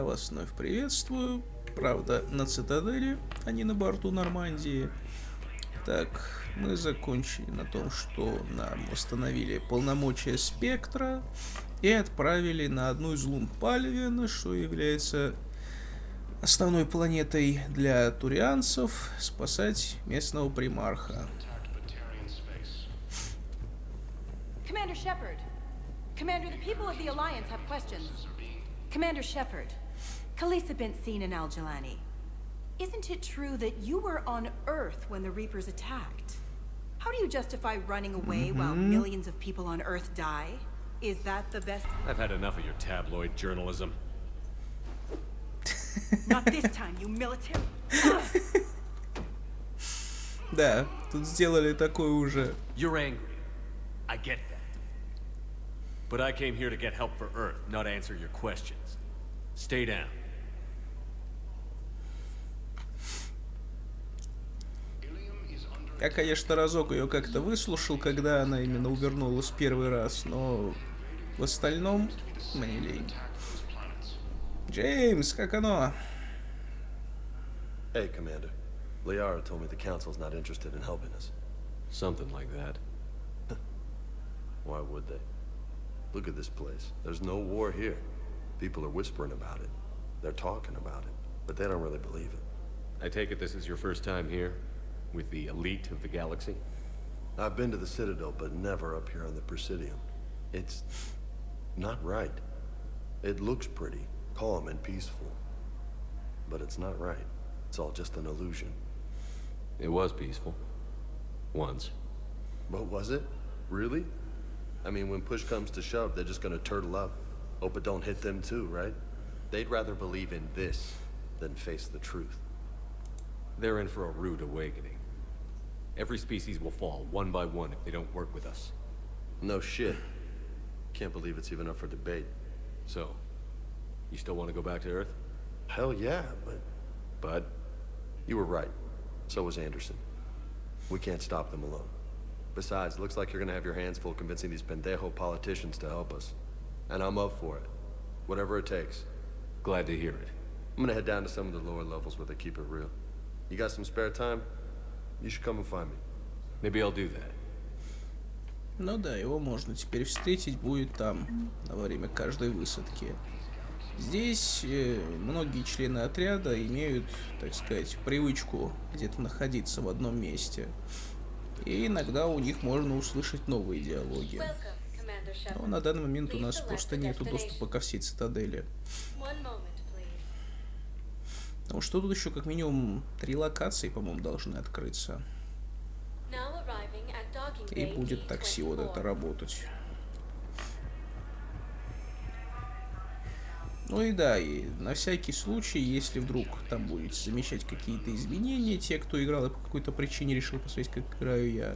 вас вновь приветствую. Правда, на цитадели, а не на борту Нормандии. Так, мы закончили на том, что нам установили полномочия спектра и отправили на одну из лун Палевена, что является основной планетой для турианцев, спасать местного примарха. Commander Shepard. Commander, the people of the Alliance have questions. Commander Shepard, Khaleesi bint seen in Al-Jalani. Isn't it true that you were on Earth when the Reapers attacked? How do you justify running away while millions of people on Earth die? Is that the best? I've had enough of your tabloid journalism. Not this time, you military. Да, тут сделали такое уже. You're angry. I get that. But I came here to get help for Earth, not answer your questions. Stay down. Я, конечно, разок ее как-то выслушал, когда она именно увернулась первый раз, но в остальном мне лень. Джеймс, как оно? Hey, Commander. Liara told me the Council's not interested in helping us. Something like that. Why would they? Look at this place. There's no war here. People are whispering about it. They're talking about it, but they don't really believe it. I take it this is your first time here? With the elite of the galaxy? I've been to the Citadel, but never up here on the Presidium. It's not right. It looks pretty, calm and peaceful. But it's not right. It's all just an illusion. It was peaceful. Once. But was it? Really? I mean, when push comes to shove, they're just gonna turtle up. Hope it don't hit them too, right? They'd rather believe in this than face the truth. They're in for a rude awakening. Every species will fall, one by one, if they don't work with us. No shit. Can't believe it's even up for debate. So, you still want to go back to Earth? Hell yeah, but... But? You were right. So was Anderson. We can't stop them alone. Besides, looks like you're gonna have your hands full convincing these pendejo politicians to help us. And I'm up for it. Whatever it takes. Glad to hear it. I'm gonna head down to some of the lower levels where they keep it real. You got some spare time? You should come and find me. Maybe I'll do that. Ну да, его можно теперь встретить будет там, во время каждой высадки. Здесь многие члены отряда имеют, так сказать, привычку где-то находиться в одном месте. И иногда у них можно услышать новые диалоги. Но на данный момент у нас просто нету доступа ко всей цитадели. Ну что тут еще как минимум 3 локации, по-моему, должны открыться. И будет такси вот это работать. Ну и да, и на всякий случай, если вдруг там будете замечать какие-то изменения, те, кто играл и по какой-то причине решил посмотреть, как играю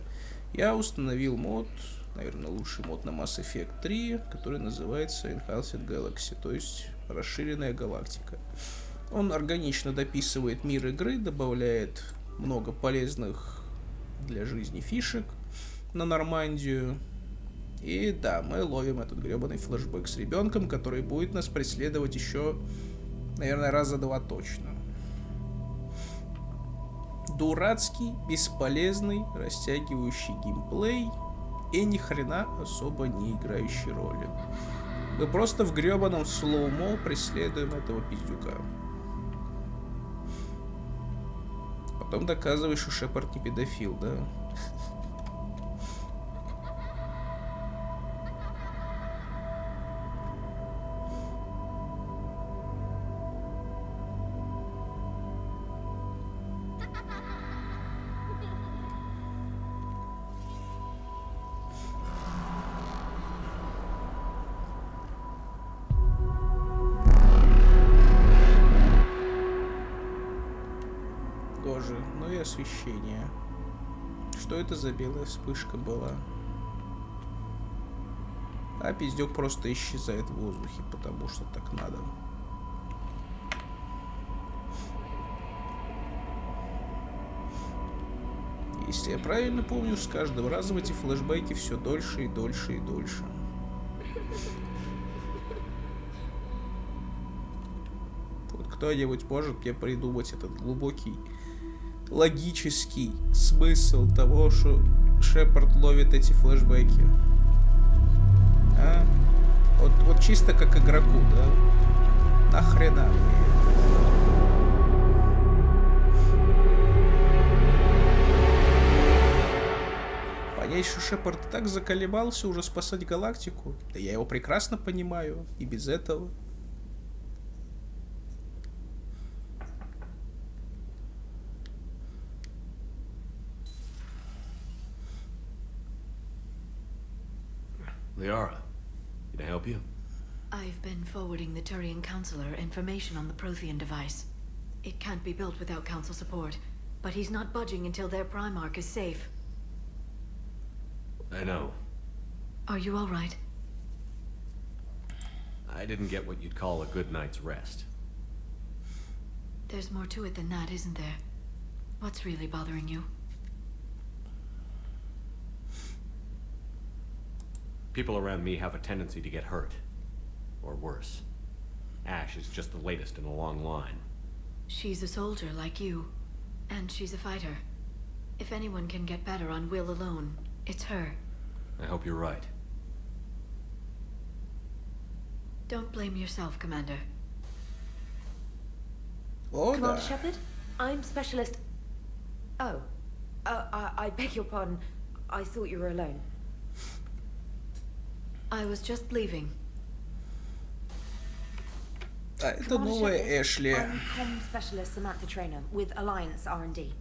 я установил мод, наверное, лучший мод на Mass Effect 3, который называется Enhanced Galaxy, то есть расширенная галактика. Он органично дописывает мир игры, добавляет много полезных для жизни фишек на Нормандию. И да, мы ловим этот гребаный флешбэк с ребенком, который будет нас преследовать еще, наверное, раза 2 точно. Дурацкий, бесполезный, растягивающий геймплей и ни хрена особо не играющий роли. Мы просто в гребаном слоумо преследуем этого пиздюка. Потом доказываешь, что Шепард не педофил, да? Боже, ну и освещение. Что это за белая вспышка была? А пиздюк просто исчезает в воздухе, потому что так надо. Если я правильно помню, с каждым разом эти флешбеки все дольше и дольше и дольше. кто-нибудь может мне придумать этот глубокий логический смысл того, что Шепард ловит эти флешбеки? А? Вот чисто как игроку, да? Нахрена мне? Понять, что Шепард так заколебался уже спасать галактику? Да я его прекрасно понимаю, и без этого. Liara, can I help you? I've been forwarding the Turian Counselor information on the Prothean device. It can't be built without Council support, but he's not budging until their Primarch is safe. I know. Are you all right? I didn't get what you'd call a good night's rest. There's more to it than that, isn't there? What's really bothering you? People around me have a tendency to get hurt. Or worse. Ash is just the latest in a long line. She's a soldier like you, and she's a fighter. If anyone can get better on will alone, it's her. I hope you're right. Don't blame yourself, Commander. О, Commander да. Shepard, I'm Specialist... Oh. I beg your pardon. I thought you were alone. I was just leaving. А, это Commander новая Shepard, Эшли. I'm Com Specialist Samantha Trainer with Alliance R&D.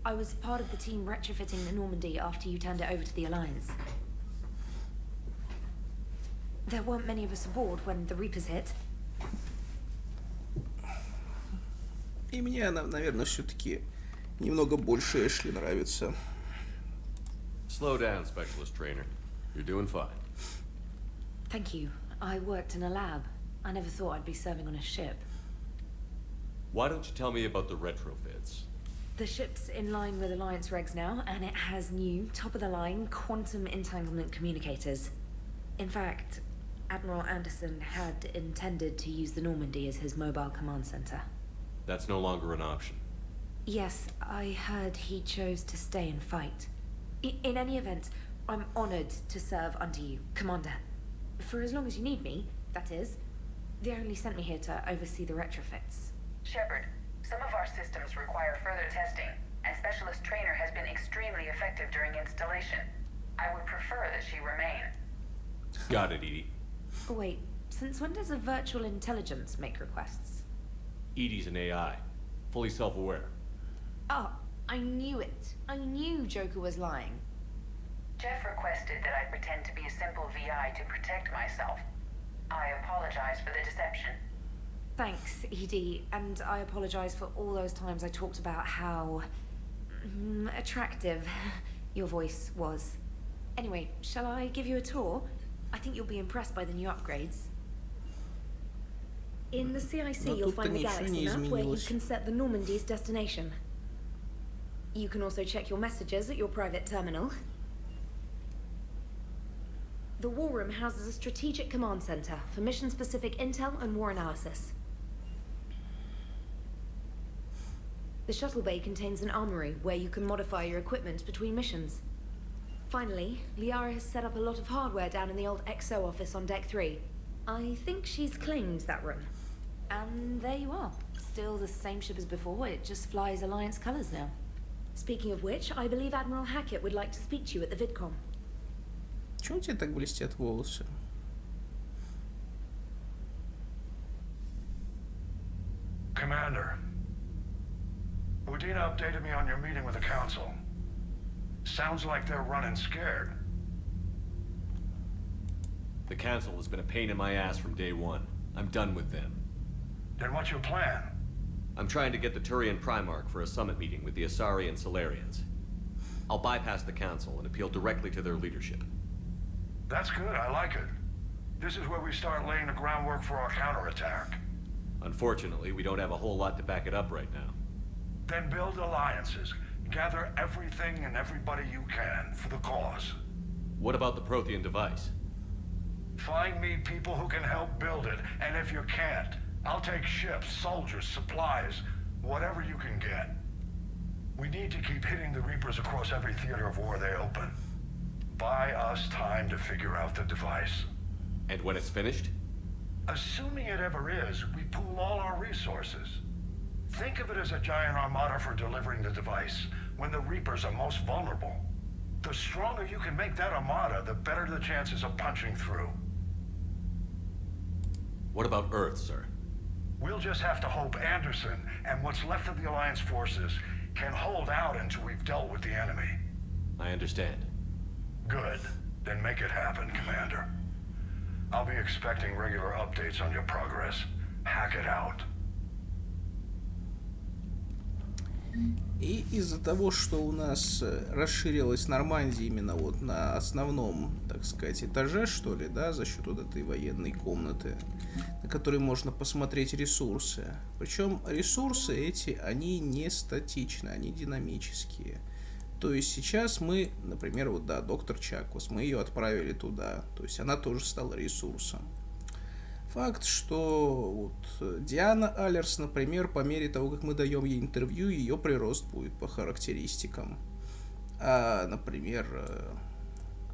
I was part of the team retrofitting the Normandy after you turned it over to the Alliance. There weren't many of us aboard when the Reapers hit. И мне она, наверное, все-таки немного больше Эшли нравится. Slow down, Specialist Trainer. You're doing fine. Thank you. I worked in a lab. I never thought I'd be serving on a ship. Why don't you tell me about the retrofits? The ship's in line with Alliance regs now, and it has new, top-of-the-line, quantum entanglement communicators. In fact, Admiral Anderson had intended to use the Normandy as his mobile command center. That's no longer an option. Yes, I heard he chose to stay and fight. In any event, I'm honored to serve under you, Commander. For as long as you need me, that is. They only sent me here to oversee the retrofits. Shepard, some of our systems require further testing, and Specialist Trainer has been extremely effective during installation. I would prefer that she remain. Got it, Edie. Oh, wait, since when does a virtual intelligence make requests? Edie's an AI. Fully self-aware. Oh, I knew it. I knew Joker was lying. Jeff requested that I pretend to be a simple VI to protect myself. I apologize for the deception. Thanks, Edie, and I apologize for all those times I talked about how... attractive your voice was. Anyway, shall I give you a tour? I think you'll be impressed by the new upgrades. In the CIC, Но you'll тут-то find the ничего galaxy не map where you изменилось. can set the Normandy's destination. You can also check your messages at your private terminal. The War Room houses a strategic command center for mission-specific intel and war analysis. The shuttle bay contains an armory where you can modify your equipment between missions. Finally, Liara has set up a lot of hardware down in the old XO office on Deck 3. I think she's claimed that room. And there you are. Still the same ship as before, it just flies Alliance colors now. Speaking of which, I believe Admiral Hackett would like to speak to you at the VidCom. Чего у тебя так блестят волосы? Commander, Udina updated me on your meeting with the Council. Sounds like they're running scared. The Council has been a pain in my ass from day one. I'm done with them. Then what's your plan? I'm trying to get the Turian Primarch for a summit meeting with the Asari and Solarians. I'll bypass the Council and appeal directly to their leadership. That's good, I like it. This is where we start laying the groundwork for our counterattack. Unfortunately, we don't have a whole lot to back it up right now. Then build alliances. Gather everything and everybody you can for the cause. What about the Prothean device? Find me people who can help build it, and if you can't, I'll take ships, soldiers, supplies, whatever you can get. We need to keep hitting the Reapers across every theater of war they open. Buy us time to figure out the device. And when it's finished? Assuming it ever is, we pool all our resources. Think of it as a giant armada for delivering the device, when the Reapers are most vulnerable. The stronger you can make that armada, the better the chances of punching through. What about Earth, sir? We'll just have to hope Anderson and what's left of the Alliance forces can hold out until we've dealt with the enemy. I understand. Good. Then make it happen, Commander. I'll be expecting regular updates on your progress. Hack it out. И из-за того, что у нас расширилась Нормандия именно вот на основном, так сказать, этаже, что ли, да, за счет вот этой военной комнаты, на которой можно посмотреть ресурсы. Причем ресурсы эти, они не статичны, они динамические. То есть сейчас мы, например, вот, да, доктор Чакус, мы ее отправили туда, то есть она тоже стала ресурсом. Факт, что вот Диана Алерс, например, по мере того, как мы даем ей интервью, ее прирост будет по характеристикам. А, например,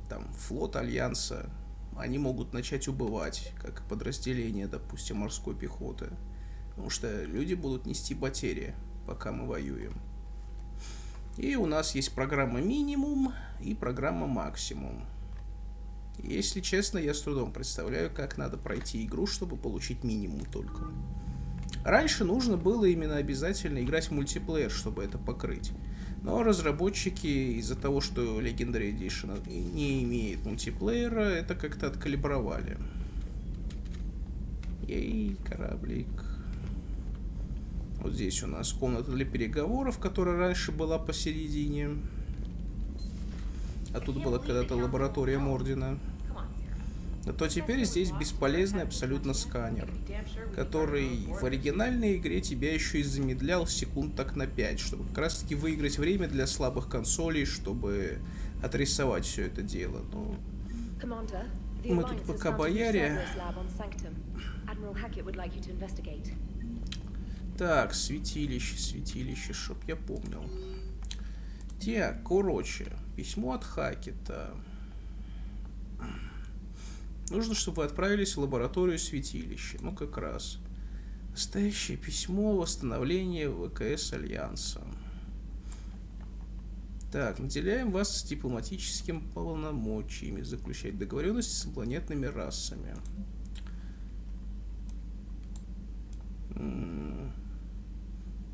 там флот Альянса, они могут начать убывать, как подразделение, допустим, морской пехоты. Потому что люди будут нести потери, пока мы воюем. И у нас есть программа минимум и программа максимум. Если честно, я с трудом представляю, как надо пройти игру, чтобы получить минимум только. Раньше нужно было именно обязательно играть в мультиплеер, чтобы это покрыть. Но разработчики из-за того, что Legendary Edition не имеет мультиплеера, это как-то откалибровали. Ей, кораблик. Вот здесь у нас комната для переговоров, которая раньше была посередине. А тут была когда-то лаборатория Мордина. То теперь здесь бесполезный абсолютно сканер, который в оригинальной игре тебя еще и замедлял секунд так на 5, чтобы как раз таки выиграть время для слабых консолей, чтобы отрисовать все это дело. Но мы тут пока бояре. Так, святилище, чтоб я помнил. Так, короче, письмо от Хакета. Нужно, чтобы вы отправились в лабораторию святилища. Ну, как раз. Настоящее письмо восстановления ВКС Альянса. Так, наделяем вас дипломатическими полномочиями заключать договоренности с инопланетными расами.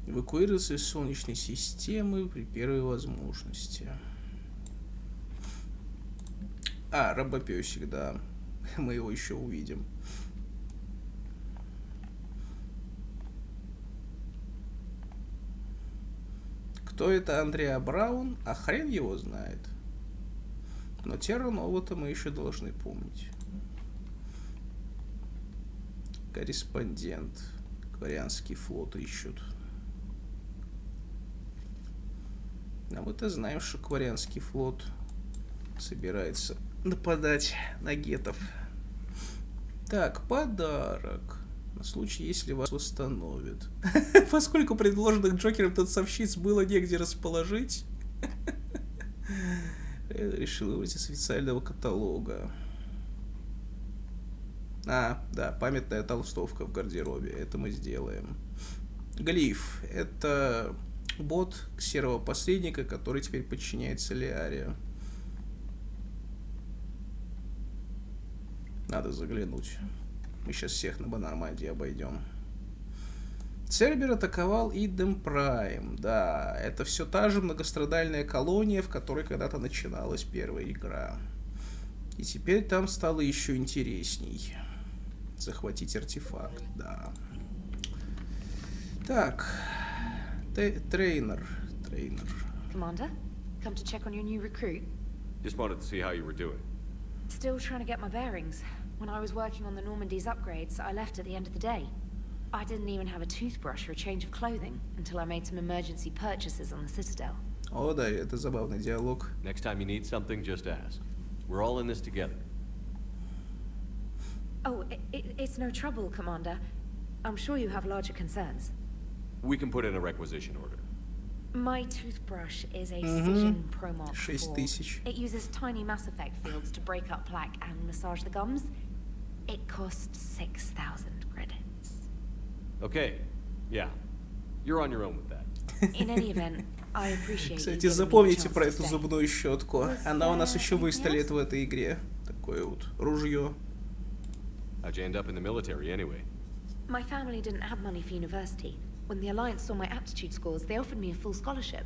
Эвакуироваться из Солнечной системы при первой возможности. А, рабопесик, да. Мы его еще увидим. Кто это Андреа Браун? А хрен его знает. Но Терра Нова-то мы еще должны помнить. Корреспондент. Кварианский флот ищут. А мы-то знаем, что Кварианский флот собирается нападать на гетов. Так, подарок. На случай, если вас восстановят. Поскольку предложенных Джокером танцовщиц было негде расположить, решил выбрать из официального каталога. А, да, памятная толстовка в гардеробе. Это мы сделаем. Глиф. Это бот серого посредника, который теперь подчиняется Лиаре. Надо заглянуть. Мы сейчас всех на Нормандии обойдем. Цербер атаковал Идем Прайм. Да, это все та же многострадальная колония, в которой когда-то начиналась первая игра. И теперь там стало еще интересней. Захватить артефакт, да. Так. Трейнер. Commander, come to check on your new recruit. Just wanted to see how you were doing. Still trying to get my bearings. When I was working on the Normandy's upgrades, I left at the end of the day. I didn't even have a toothbrush or a change of clothing until I made some emergency purchases on the Citadel. О, да, это забавный диалог. Next time you need something, just ask. We're all in this together. Oh, it's no trouble, Commander. I'm sure you have larger concerns. We can put in a requisition order. My toothbrush is a Cision Pro Mark 6000. IV. It uses tiny Mass Effect fields to break up plaque and massage the gums. It costs 6,000 credits. Okay, yeah. You're on your own with that. In any event, I appreciate you Кстати, giving me the запомните chance про to эту stay. зубную щетку. Она у нас еще выстрелит в этой игре. Такое вот ружье. How'd you end up in the military anyway? My family didn't have money for university. When the Alliance saw my aptitude scores, they offered me a full scholarship.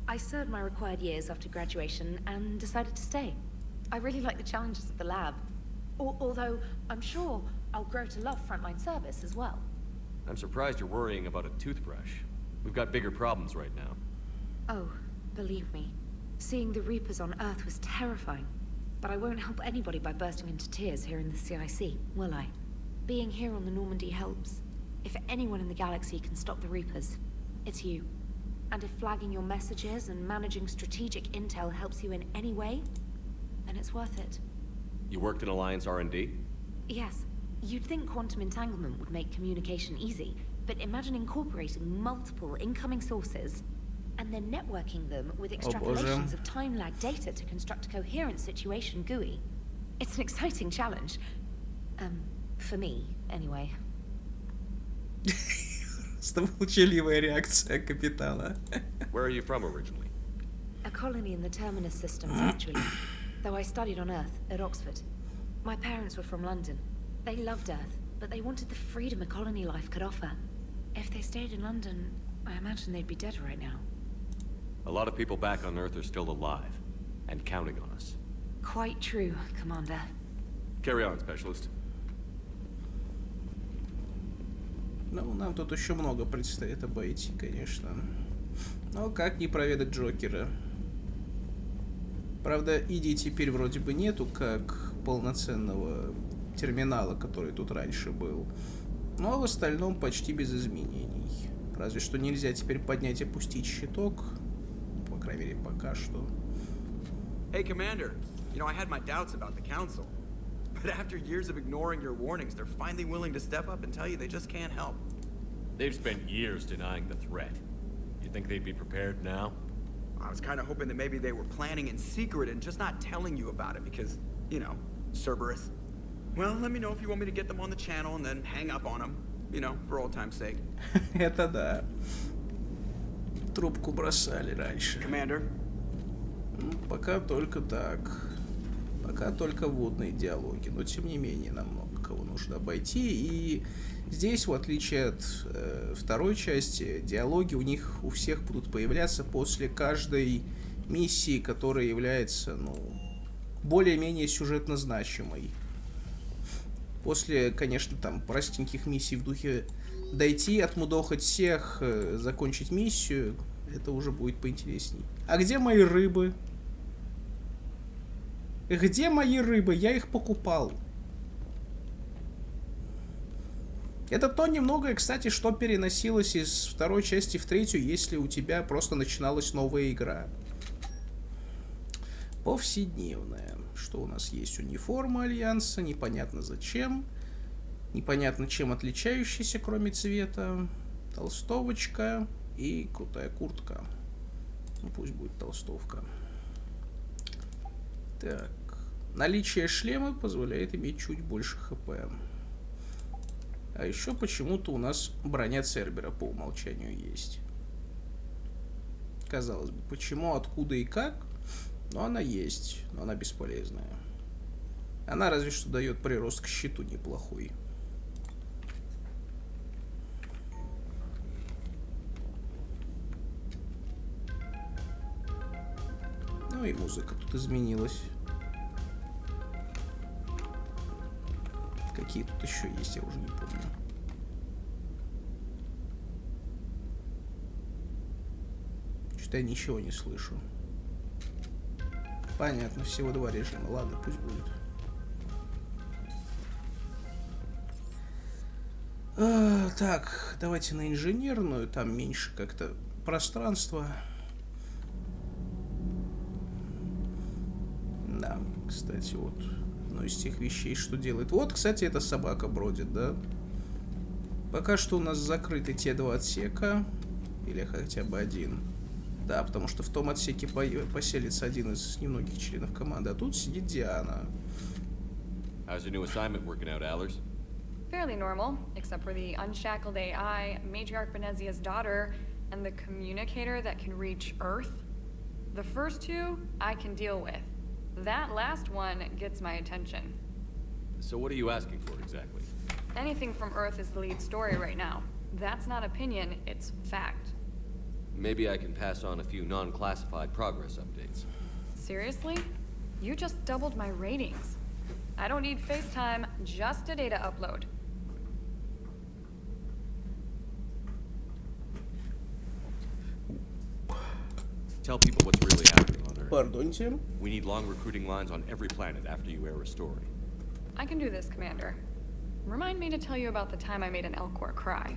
I served my required years after graduation and decided to stay. I really like the challenges of the lab. Although, I'm sure I'll grow to love frontline service as well. I'm surprised you're worrying about a toothbrush. We've got bigger problems right now. Oh, believe me. Seeing the Reapers on Earth was terrifying. But I won't help anybody by bursting into tears here in the CIC, will I? Being here on the Normandy helps. If anyone in the galaxy can stop the Reapers, it's you. And if flagging your messages and managing strategic intel helps you in any way, then it's worth it. You worked in Alliance R&D? Yes. You'd think quantum entanglement would make communication easy, but imagine incorporating multiple incoming sources and then networking them with extrapolations of time-lag data to construct a coherent situation GUI. It's an exciting challenge. For me, anyway. Молчаливая реакция капитана. Where are you from originally? A colony in the Terminus systems, actually. Though I studied on Earth, at Oxford. My parents were from London. They loved Earth, but they wanted the freedom a colony life could offer. If they stayed in London, I imagine they'd be dead right now. A lot of people back on Earth are still alive, and counting on us. Quite true, Commander. Carry on, Specialist. Ну, нам тут еще много предстоит обойти, конечно. Но как не проведать Джокера? Правда, ID теперь вроде бы нету, как полноценного терминала, который тут раньше был. Но в остальном почти без изменений. Разве что нельзя теперь поднять и опустить щиток. По крайней мере, пока что. Hey, Commander. You know, I had my doubts about the Council. But after years of ignoring your warnings, they're finally willing to step up and tell you they just can't help. They've spent years denying the threat. You think they'd be prepared now? I was kind of hoping that maybe they were planning in secret and just not telling you about it because, you know, Cerberus. Well, let me know if you want me to get them on the channel and then hang up on them, you know, for old time's sake. Это да. Трубку бросали раньше. Commander? Пока только так. Пока только вводные диалоги. Но, тем не менее, нам много кого нужно обойти. И здесь, в отличие от второй части, диалоги у них у всех будут появляться после каждой миссии, которая является, ну, более-менее сюжетно значимой. После, конечно, там, простеньких миссий в духе дойти, отмудохать всех, закончить миссию, это уже будет поинтересней. А где мои рыбы? Где мои рыбы? Я их покупал. Это то немногое, кстати, что переносилось из второй части в третью, если у тебя просто начиналась новая игра. Повседневная. Что у нас есть? Униформа Альянса, непонятно зачем. Непонятно чем отличающаяся, кроме цвета. Толстовочка и крутая куртка. Ну, пусть будет толстовка. Так. Наличие шлема позволяет иметь чуть больше хп. А еще почему-то у нас броня Цербера по умолчанию есть. Казалось бы, почему, откуда и как? Но она есть, но она бесполезная. Она разве что дает прирост к щиту неплохой. Ну и музыка тут изменилась. Какие тут еще есть, я уже не помню. Что-то я ничего не слышу. Понятно, всего два режима. Ладно, пусть будет. Так, давайте на инженерную. Там меньше как-то пространства. Да, кстати, вот одно из тех вещей, что делает. Вот, кстати, эта собака бродит, да? Пока что у нас закрыты те 2 отсека. Или хотя бы один. Да, потому что в том отсеке поселится один из немногих членов команды. А тут сидит Диана. How's your new assignment working out, Allers? Fairly normal, except for the unshackled AI, Matriarch Benezia's daughter, and the communicator that can reach Earth. The first 2, I can deal with. That last one gets my attention. So what are you asking for exactly? Anything from Earth is the lead story right now. That's not opinion, it's fact. Maybe I can pass on a few non-classified progress updates. Seriously? You just doubled my ratings. I don't need FaceTime, just a data upload. Tell people what's really happening on Earth. Пардоньте. We need long recruiting lines on every planet after you air a story. I can do this, Commander. Remind me to tell you about the time I made an Elcor cry.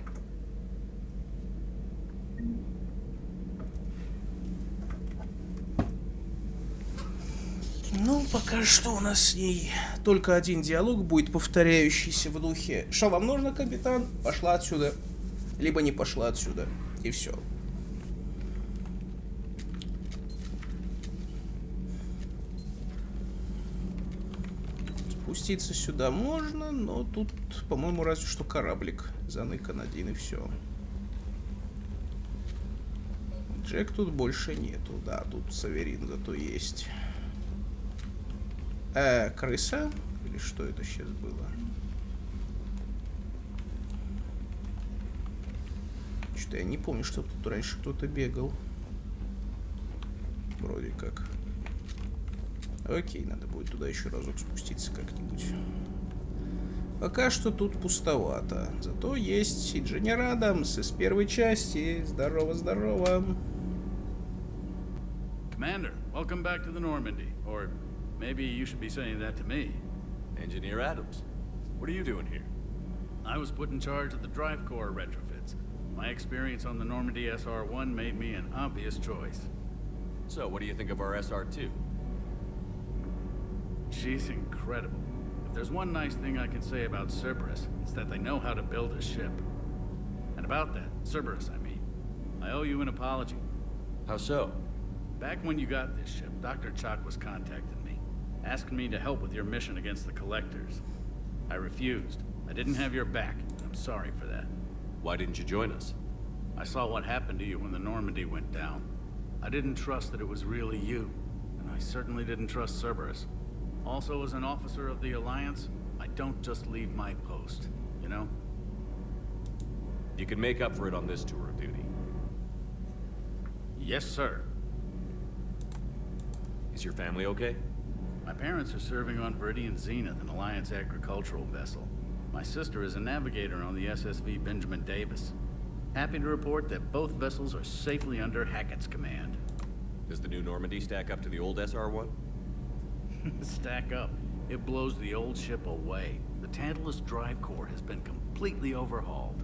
Ну, пока что у нас с ней только один диалог будет повторяющийся в духе: «Что вам нужно, капитан? Пошла отсюда». Либо не пошла отсюда. И все. Спуститься сюда можно, но тут, по-моему, разве что кораблик заныкан один и все. Джек тут больше нету. Да, тут Саверин зато есть. Крыса? Или что это сейчас было? Что-то я не помню, что тут раньше кто-то бегал. Вроде как. Окей, надо будет туда еще разок спуститься как-нибудь. Пока что тут пустовато. Зато есть инженер Адамс из первой части. Здорово-здорово. Commander, welcome back to the Normandy. Or maybe you should be saying that to me. Engineer Adams, what are you doing here? I was put in charge of the drive core retrofits. My experience on the Normandy SR-1 made me an obvious choice. So, what do you think of our SR-2? She's incredible. If there's one nice thing I can say about Cerberus, it's that they know how to build a ship. And about that, Cerberus, I mean, I owe you an apology. How so? Back when you got this ship, Dr. Chalk was contacting me, asking me to help with your mission against the Collectors. I refused. I didn't have your back. I'm sorry for that. Why didn't you join us? I saw what happened to you when the Normandy went down. I didn't trust that it was really you, and I certainly didn't trust Cerberus. Also, as an officer of the Alliance, I don't just leave my post, you know? You can make up for it on this tour of duty. Yes, sir. Is your family okay? My parents are serving on Viridian Zenith, an Alliance agricultural vessel. My sister is a navigator on the SSV Benjamin Davis. Happy to report that both vessels are safely under Hackett's command. Does the new Normandy stack up to the old SR-1? Stack up. It blows the old ship away. The Tantalus drive core has been completely overhauled.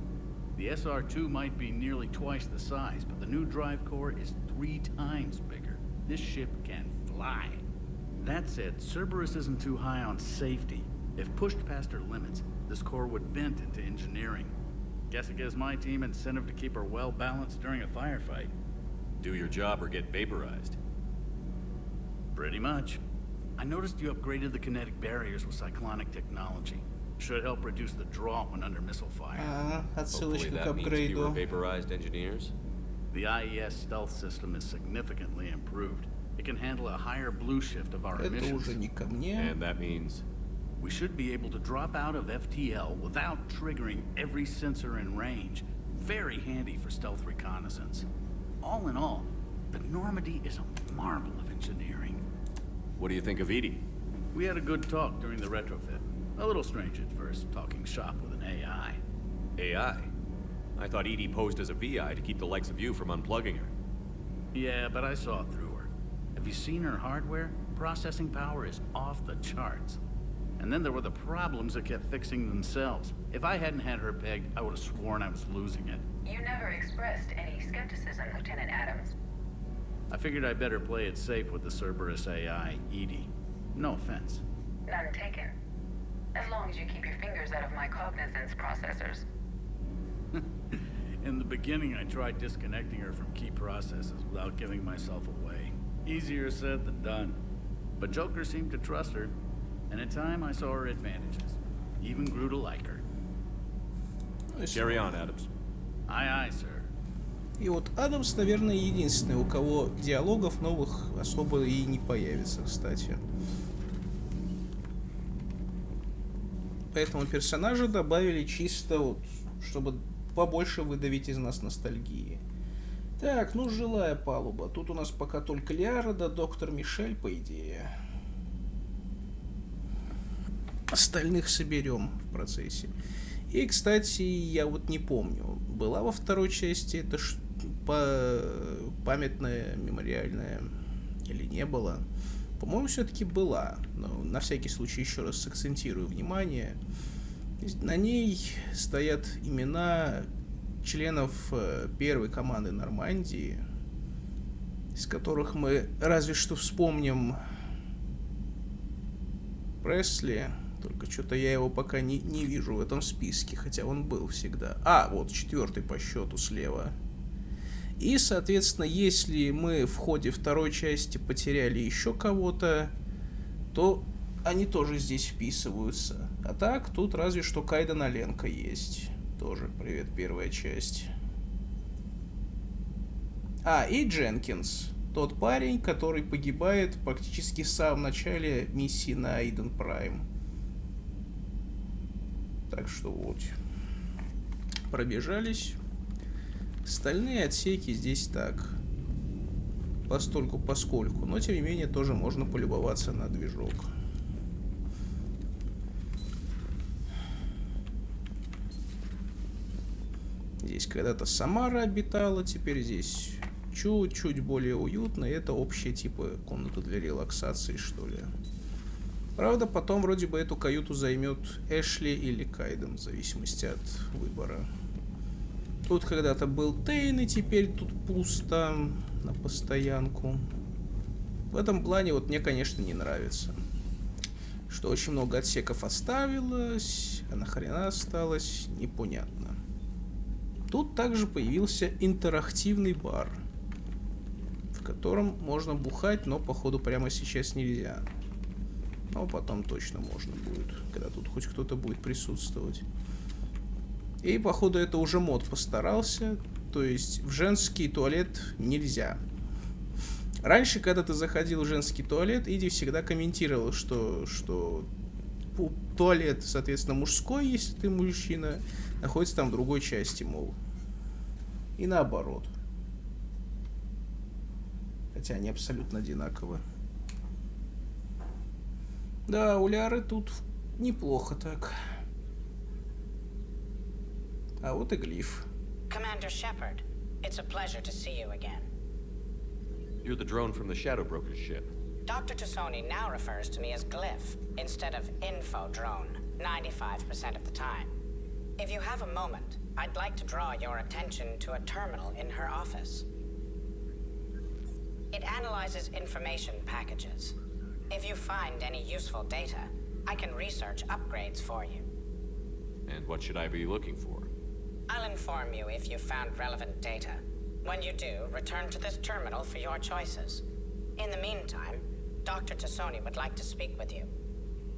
The SR-2 might be nearly twice the size, but the new drive core is 3 times bigger. This ship can fly. That said, Cerberus isn't too high on safety. If pushed past her limits, this core would vent into engineering. Guess it gives my team incentive to keep her well balanced during a firefight. Do your job or get vaporized. Pretty much. I noticed you upgraded the kinetic barriers with cyclonic technology. Should help reduce the draw when under missile fire. Hopefully Отсылочка к that means fewer апгрейду. vaporized engineers. The IES stealth system is significantly improved. It can handle a higher blue shift of our Это emissions. уже не ко мне. And that means... We should be able to drop out of FTL without triggering every sensor in range. Very handy for stealth reconnaissance. All in all, the Normandy is a marvel of engineering. What do you think of Edie? We had a good talk during the retrofit. A little strange at first, talking shop with an AI. AI? I thought Edie posed as a VI to keep the likes of you from unplugging her. Yeah, but I saw through her. Have you seen her hardware? Processing power is off the charts. And then there were the problems that kept fixing themselves. If I hadn't had her pegged, I would have sworn I was losing it. You never expressed any skepticism, Lieutenant Adams. I figured I'd better play it safe with the Cerberus AI, Edie. No offense. None taken. As long as you keep your fingers out of my cognizance processors. In the beginning, I tried disconnecting her from key processes without giving myself away. Easier said than done. But Joker seemed to trust her, and in time I saw her advantages. Even grew to like her. Carry on, Adams. Aye, aye, sir. И вот Адамс, наверное, единственный, у кого диалогов новых особо и не появится, кстати. Поэтому персонажа добавили чисто вот, чтобы побольше выдавить из нас ностальгии. Так, ну жилая палуба. Тут у нас пока только Лиара да доктор Мишель, по идее. Остальных соберем в процессе. И, кстати, я вот не помню, была во второй части это памятная, мемориальная или не было. По-моему, все-таки была. Но на всякий случай еще раз сакцентирую внимание. На ней стоят имена членов первой команды Нормандии, из которых мы разве что вспомним Пресли. Только что-то я его пока не вижу в этом списке, хотя он был всегда. А, вот, 4-й по счету слева. И, соответственно, если мы в ходе второй части потеряли еще кого-то, то они тоже здесь вписываются. А так, тут разве что Кайден Оленко есть. Тоже привет, первая часть. А, и Дженкинс. Тот парень, который погибает практически в самом начале миссии на Айден Прайм. Так что вот. Пробежались. Остальные отсеки здесь так. Постольку-поскольку. Но, тем не менее, тоже можно полюбоваться на движок. Здесь когда-то Самара обитала, теперь здесь чуть-чуть более уютно. И это общая типа комната для релаксации, что ли. Правда, потом вроде бы эту каюту займет Эшли или Кайден, в зависимости от выбора. Тут когда-то был Тейн, и теперь тут пусто на постоянку. В этом плане вот мне, конечно, не нравится. Что очень много отсеков оставилось, а нахрена осталось, непонятно. Тут также появился интерактивный бар, в котором можно бухать, но походу прямо сейчас нельзя. Но потом точно можно будет, когда тут хоть кто-то будет присутствовать. И походу это уже мод постарался, то есть в женский туалет нельзя. Раньше, когда ты заходил в женский туалет, Иди всегда комментировал, что туалет, соответственно, мужской, если ты мужчина, находится там в другой части, мол. И наоборот. Хотя они абсолютно одинаковы. Да, у Ляры тут неплохо так. А вот и глиф. Commander Shepard, it's a pleasure to see you again. You're the drone from the Shadow Broker's ship. Dr. Tassoni now refers to me as Glyph instead of Info Drone, 95% of the time. If you have a moment, I'd like to draw your attention to a terminal in her office. It analyzes information packages. If you find any useful data, I can research upgrades for you. And what should I be looking for? I'll inform you if you found relevant data. When you do, return to this terminal for your choices. In the meantime, Dr. Tassoni would like to speak with you.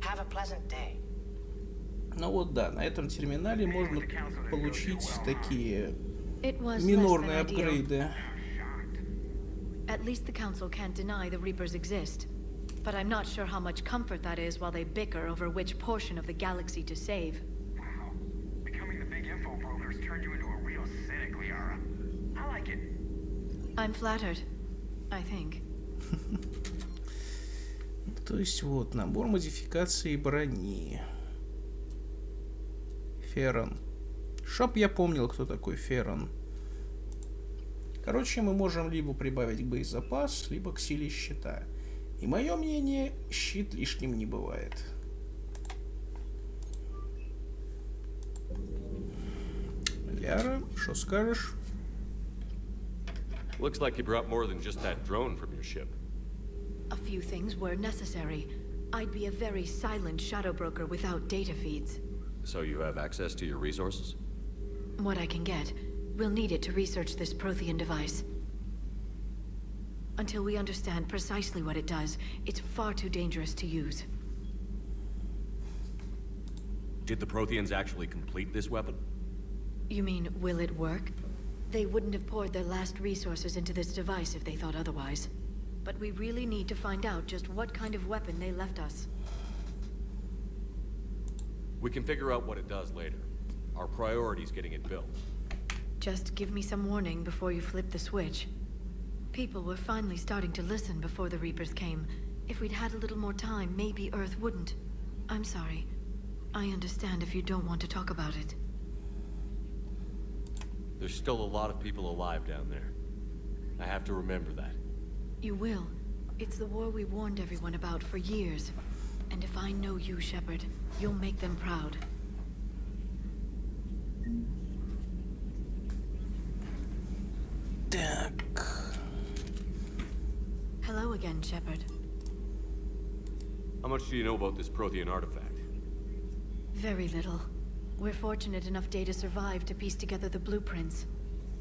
Have a pleasant day. Ну вот да, на этом терминале можно получить такие It was минорные less than ideal. апгрейды. At least the Council can't deny the Reapers exist. But I'm not sure how much comfort that is while they bicker over which portion of the galaxy to save. Wow. Becoming the big info brokers turned you into a real cynic, Liara. I like it. I'm flattered, I think. То есть вот, набор модификаций брони. Феррон. Чтоб я помнил, кто такой Феррон. Короче, мы можем либо прибавить к боезапас, либо к силе щита. И мое мнение, щит лишним не бывает. Ляра, что скажешь? Looks like you brought more than just that drone from your ship. A few things were necessary. I'd be a very silent shadow broker without data feeds. So you have access to your resources? What I can get. We'll need it to research this Prothean device. Until we understand precisely what it does, it's far too dangerous to use. Did the Protheans actually complete this weapon? You mean, will it work? They wouldn't have poured their last resources into this device if they thought otherwise. But we really need to find out just what kind of weapon they left us. We can figure out what it does later. Our priority's getting it built. Just give me some warning before you flip the switch. People were finally starting to listen before the Reapers came. If we'd had a little more time, maybe Earth wouldn't. I'm sorry. I understand if you don't want to talk about it. There's still a lot of people alive down there. I have to remember that. You will. It's the war we warned everyone about for years. And if I know you, Shepard, you'll make them proud. Так. Hello again, Shepard. How much do you know about this Prothean artifact? Very little. We're fortunate enough Data survived to piece together the blueprints.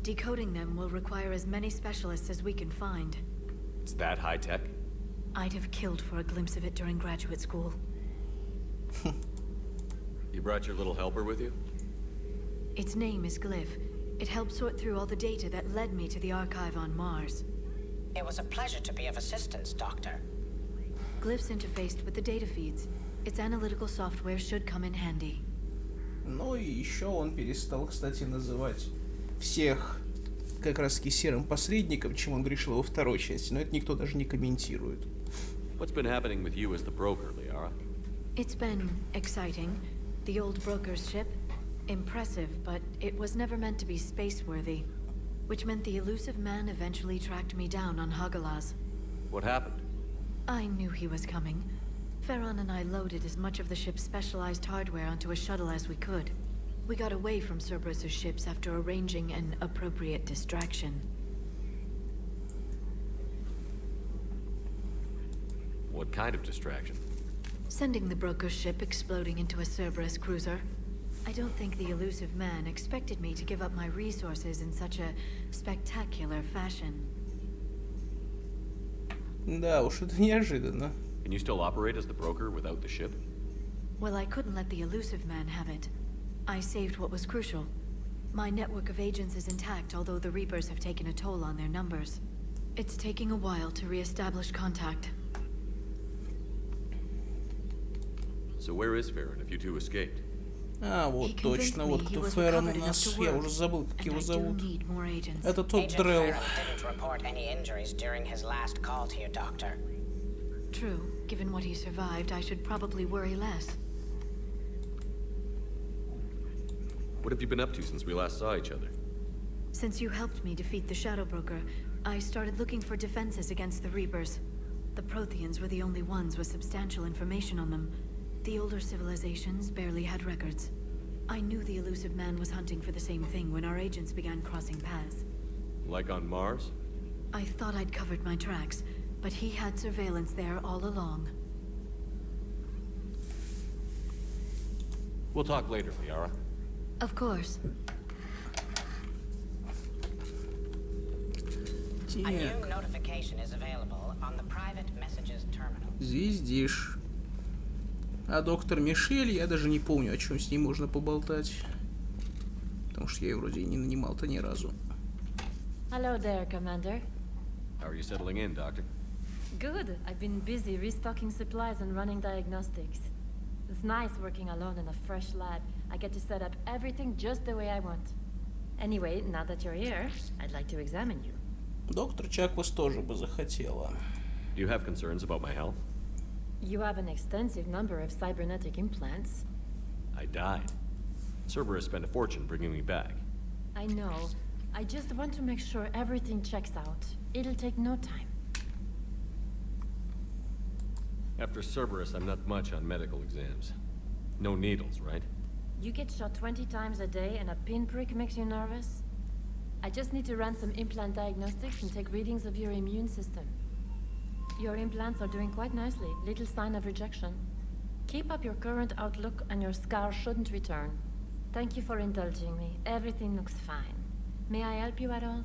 Decoding them will require as many specialists as we can find. It's that high-tech? I'd have killed for a glimpse of it during graduate school. You brought your little helper with you? Its name is Glyph. It helped sort through all the data that led me to the archive on Mars. It was a pleasure to be of assistance, Doctor. Glyph's interfaced with the data feeds. Its analytical software should come in handy. Ну и еще он перестал, кстати, называть всех как раз таки серым посредником, чем он грешил во второй части, но это никто даже не комментирует. What's been happening with you as the broker, Liara? It's been exciting. The old broker's ship, impressive, but it was never meant to be space-worthy, which meant the elusive man eventually tracked me down on Hagalaz. What happened? I knew he was coming. Farron and I loaded as much of the ship's specialized hardware onto a shuttle as we could. We got away from Cerberus's ships after arranging an appropriate distraction. What kind of distraction? Sending the broker's ship exploding into a Cerberus cruiser. I don't think the elusive man expected me to give up my resources in such a spectacular fashion. Да уж, это неожиданно. Can you still operate as the broker without the ship? Well, I couldn't let the elusive man have it. I saved what was crucial. My network of agents is intact, although the Reapers have taken a toll on their numbers. It's taking a while to re-establish contact. So where is Farron if you two escaped? А, вот точно, вот кто Феррон у нас. Я уже забыл, как его зовут. Это тот Agent Дрелл. Farron didn't report any injuries during his last call to you, Doctor. True. Given what he survived, I should probably worry less. What have you been up to since we last saw each other? Since you helped me defeat the Shadow Broker, I started looking for defenses against the Reapers. The Protheans were the only ones with substantial information on them. The older civilizations barely had records. I knew the elusive man was hunting for the same thing when our agents began crossing paths. Like on Mars? I thought I'd covered my tracks, but he had surveillance there all along. We'll talk later, Liara. Of course. A new notification is available on the private messages terminal. Звездишь. А доктор Мишель, я даже не помню, о чем с ней можно поболтать. Потому что я ее вроде и не нанимал-то ни разу. Hello there, Commander. How are you settling in, Doctor? Good. I've been busy restocking supplies and running diagnostics. It's nice working alone in a fresh lab. I get to set up everything just the way I want. Anyway, now that you're here, I'd like to examine you. Доктор Чаквас тоже бы захотела. Do you have concerns about my health? You have an extensive number of cybernetic implants. I died. Cerberus spent a fortune bringing me back. I know. I just want to make sure everything checks out. It'll take no time. After Cerberus, I'm not much on medical exams. No needles, right? You get shot 20 times a day and a pinprick makes you nervous? I just need to run some implant diagnostics and take readings of your immune system. Your implants are doing quite nicely. Little sign of rejection. Keep up your current outlook and your scar shouldn't return. Thank you for indulging me. Everything looks fine. May I help you at all?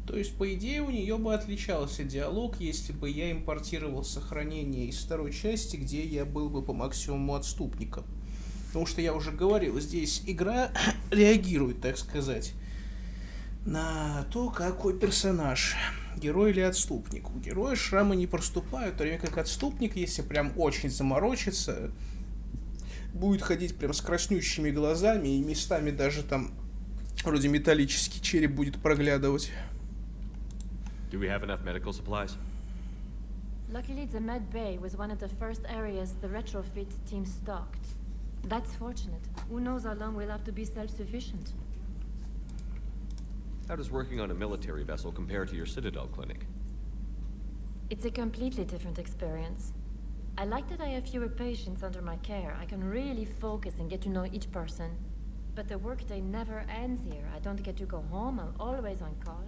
То есть, по идее, у нее бы отличался диалог, если бы я импортировал сохранение из второй части, где я был бы по максимуму отступником. Потому что я уже говорил, здесь игра реагирует, так сказать, на то, какой персонаж, герой или отступник. У героя шрамы не проступают, в то время как отступник, если прям очень заморочиться, будет ходить прям с краснющими глазами, и местами даже там вроде металлический череп будет проглядывать. Do we have enough medical supplies? Luckily, the med bay was one of the first areas the retrofit team stocked. That's fortunate. Who knows how long we'll have to be self-sufficient. How does working on a military vessel compare to your Citadel clinic? It's a completely different experience. I like that I have fewer patients under my care. I can really focus and get to know each person. But the workday never ends here. I don't get to go home. I'm always on call.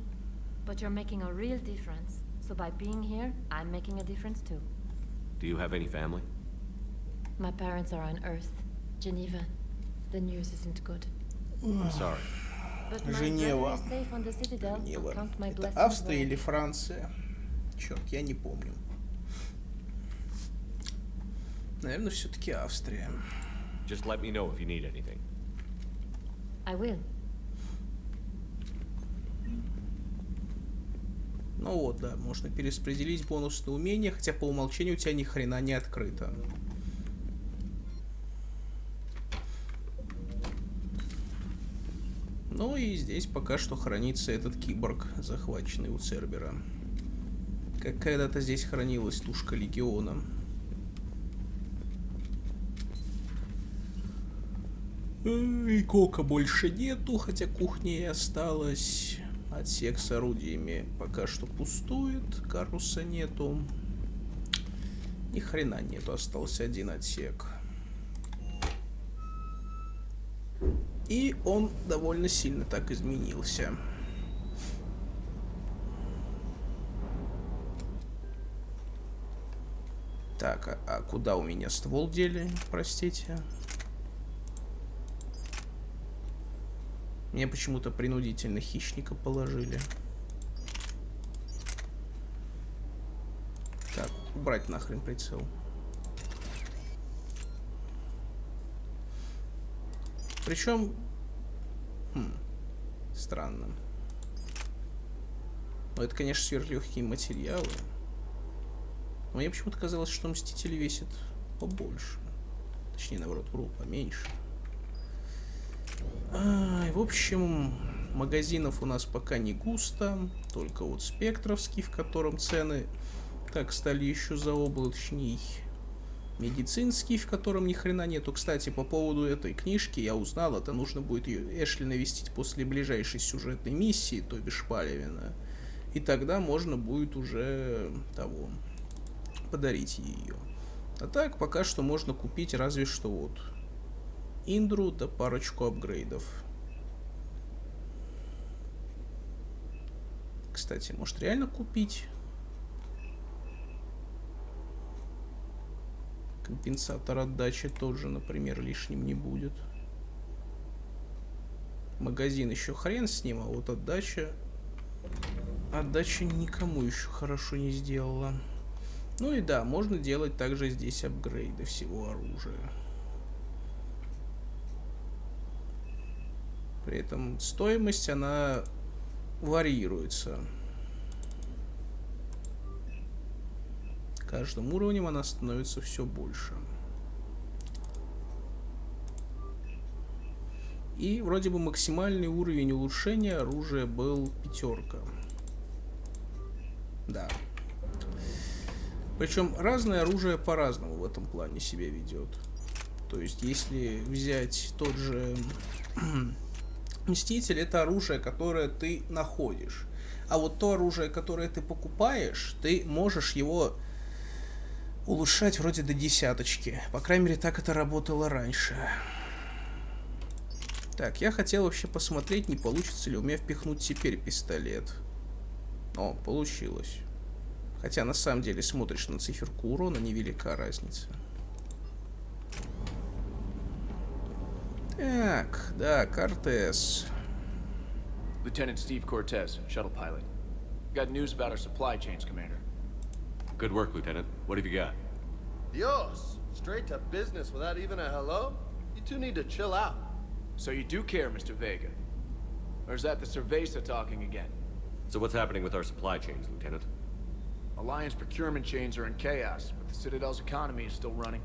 But you're making a real difference. So by being here, I'm making a difference too. Do you have any family? My parents are on Earth, Geneva. The news isn't good. I'm sorry. But my Женева. brother is safe on the Citadel. I'll Женева. count my Это blessings Австрия there. или Франция? Черт, я не помню. Наверное, все-таки Австрия. Just let me know if you need anything. I will. Ну вот, да, можно перераспределить бонусные умения, хотя по умолчанию у тебя ни хрена не открыто. Ну и здесь пока что хранится этот киборг, захваченный у Цербера. Как когда-то здесь хранилась тушка Легиона. И кока больше нету, хотя кухня и осталась. Отсек с орудиями пока что пустует, каруса нету. Ни хрена нету, остался один отсек. И он довольно сильно так изменился. Так, а куда у меня ствол дели, простите? Мне почему-то принудительно хищника положили. Так, убрать нахрен прицел. Причем... странно. Но это, конечно, сверхлегкие материалы. Но мне почему-то казалось, что Мститель весит побольше. Точнее, наоборот, вру, поменьше. В общем, магазинов у нас пока не густо. Только вот спектровский, в котором цены так стали еще заоблачней. Медицинский, в котором ни хрена нету. Кстати, по поводу этой книжки я узнал, это нужно будет ее Эшли навестить после ближайшей сюжетной миссии, то бишь Палевена. И тогда можно будет уже подарить ее. А так, пока что можно купить разве что вот Индру да парочку апгрейдов. Кстати, может реально купить? Компенсатор отдачи тоже, например, лишним не будет. Магазин еще хрен с ним, а вот отдача никому еще хорошо не сделала. Ну и да, можно делать также здесь апгрейды всего оружия. При этом стоимость, она варьируется. Каждым уровнем она становится все больше. И вроде бы максимальный уровень улучшения оружия был 5. Да. Причем разное оружие по-разному в этом плане себя ведет. То есть, если взять тот же Мститель, это оружие, которое ты находишь. А вот то оружие, которое ты покупаешь, ты можешь его улучшать вроде до 10. По крайней мере, так это работало раньше. Так, я хотел вообще посмотреть, не получится ли у меня впихнуть теперь пистолет. О, получилось. Хотя на самом деле смотришь на циферку урона, невелика разница. Так, да, Кортес. Lieutenant Steve Cortez, shuttle pilot. Got news about our supply chains, Commander. Good work, Lieutenant. What have you got? Dios! Straight to business without even a hello? You two need to chill out. So you do care, Mr. Vega? Or is that the Cerveza talking again? So what's happening with our supply chains, Lieutenant? Alliance procurement chains are in chaos, but the Citadel's economy is still running.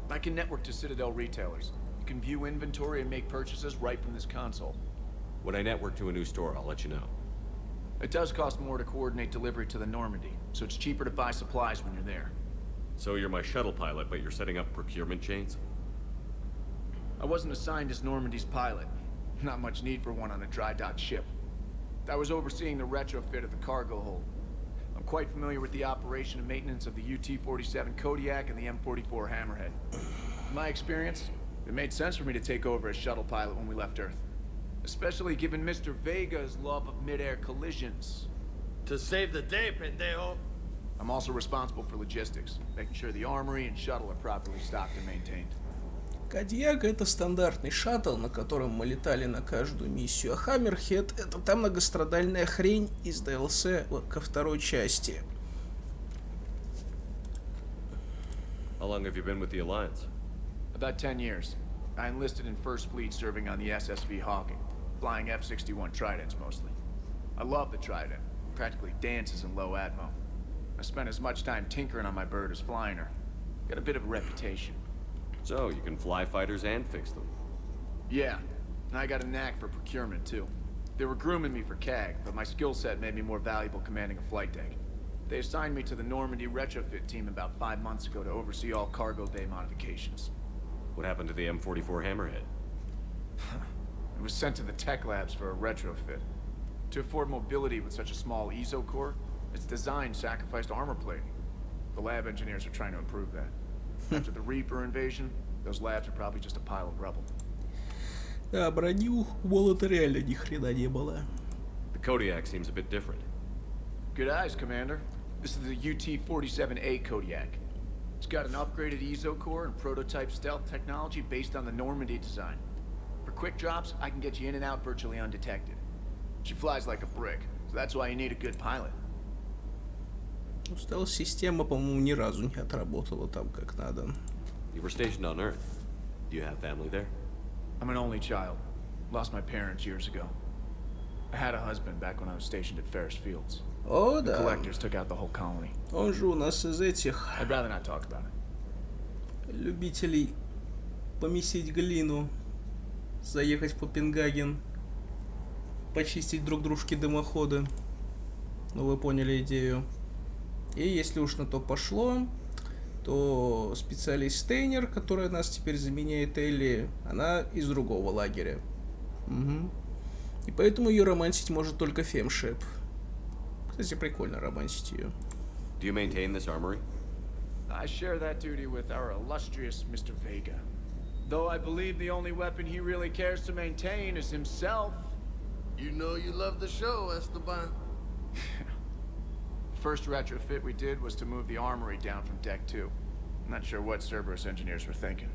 I can network to Citadel retailers. You can view inventory and make purchases right from this console. When I network to a new store, I'll let you know. It does cost more to coordinate delivery to the Normandy, so it's cheaper to buy supplies when you're there. So you're my shuttle pilot, but you're setting up procurement chains? I wasn't assigned as Normandy's pilot. Not much need for one on a dry dock ship. I was overseeing the retrofit of the cargo hold. I'm quite familiar with the operation and maintenance of the UT-47 Kodiak and the M44 Hammerhead. In my experience, it made sense for me to take over as shuttle pilot when we left Earth. Especially given Mr. Vega's love of mid-air collisions. To save the day, pendejo. I'm also responsible for logistics, making sure the armory and shuttle are properly stocked and maintained. Кодиак — это стандартный шаттл, на котором мы летали на каждую миссию, а Хаммерхед — это та многострадальная хрень из DLC ко второй части. How long have you been with the Alliance? About 10 years. I enlisted in First Fleet serving on the SSV Hawking, flying F-61 Tridents mostly. I love the Trident, practically dances in low atmo. I spent as much time tinkering on my bird as flying her. Got a bit of a reputation. So, you can fly fighters and fix them. Yeah, and I got a knack for procurement too. They were grooming me for CAG, but my skill set made me more valuable commanding a flight deck. They assigned me to the Normandy retrofit team about 5 months ago to oversee all cargo bay modifications. What happened to the M44 Hammerhead? It was sent to the tech labs for a retrofit. To afford mobility with such a small ESO core, its design sacrificed armor plating. The lab engineers are trying to improve that. After the Reaper invasion, those labs are probably just a pile of rubble. Да, брони у молота реально ни хрена не было. The Kodiak seems a bit different. Good eyes, Commander. This is the UT-47A Kodiak. It's got an upgraded ESO core and prototype stealth technology based on the Normandy design. For quick drops, I can get you in and out virtually undetected. She flies like a brick, so that's why you need a good pilot. Стелс-система, по-моему, ни разу не отработала там как надо. You were stationed on Earth. Do you have family there? I'm an only child. Lost my parents years ago. I had a husband back when I was stationed at Ferris Fields. О, The да. collectors took out the whole colony. Он же у нас из этих I'd rather not talk about it. любителей помесить глину, заехать в Копенгаген, почистить друг дружке дымоходы. Ну, вы поняли идею. И если уж на то пошло, то специалист Стейнер, которая нас теперь заменяет Элли, она из другого лагеря. Угу. И поэтому ее романсить может только Фемшеп. Кстати, прикольно романсить ее. Do you maintain this armory? I share that duty with our illustrious Mr. Vega. Though I believe the only weapon he really cares to maintain is himself. You know you love the show, Esteban. First retrofit we did was to move the armory down from Deck 2. I'm not sure what Cerberus engineers were thinking.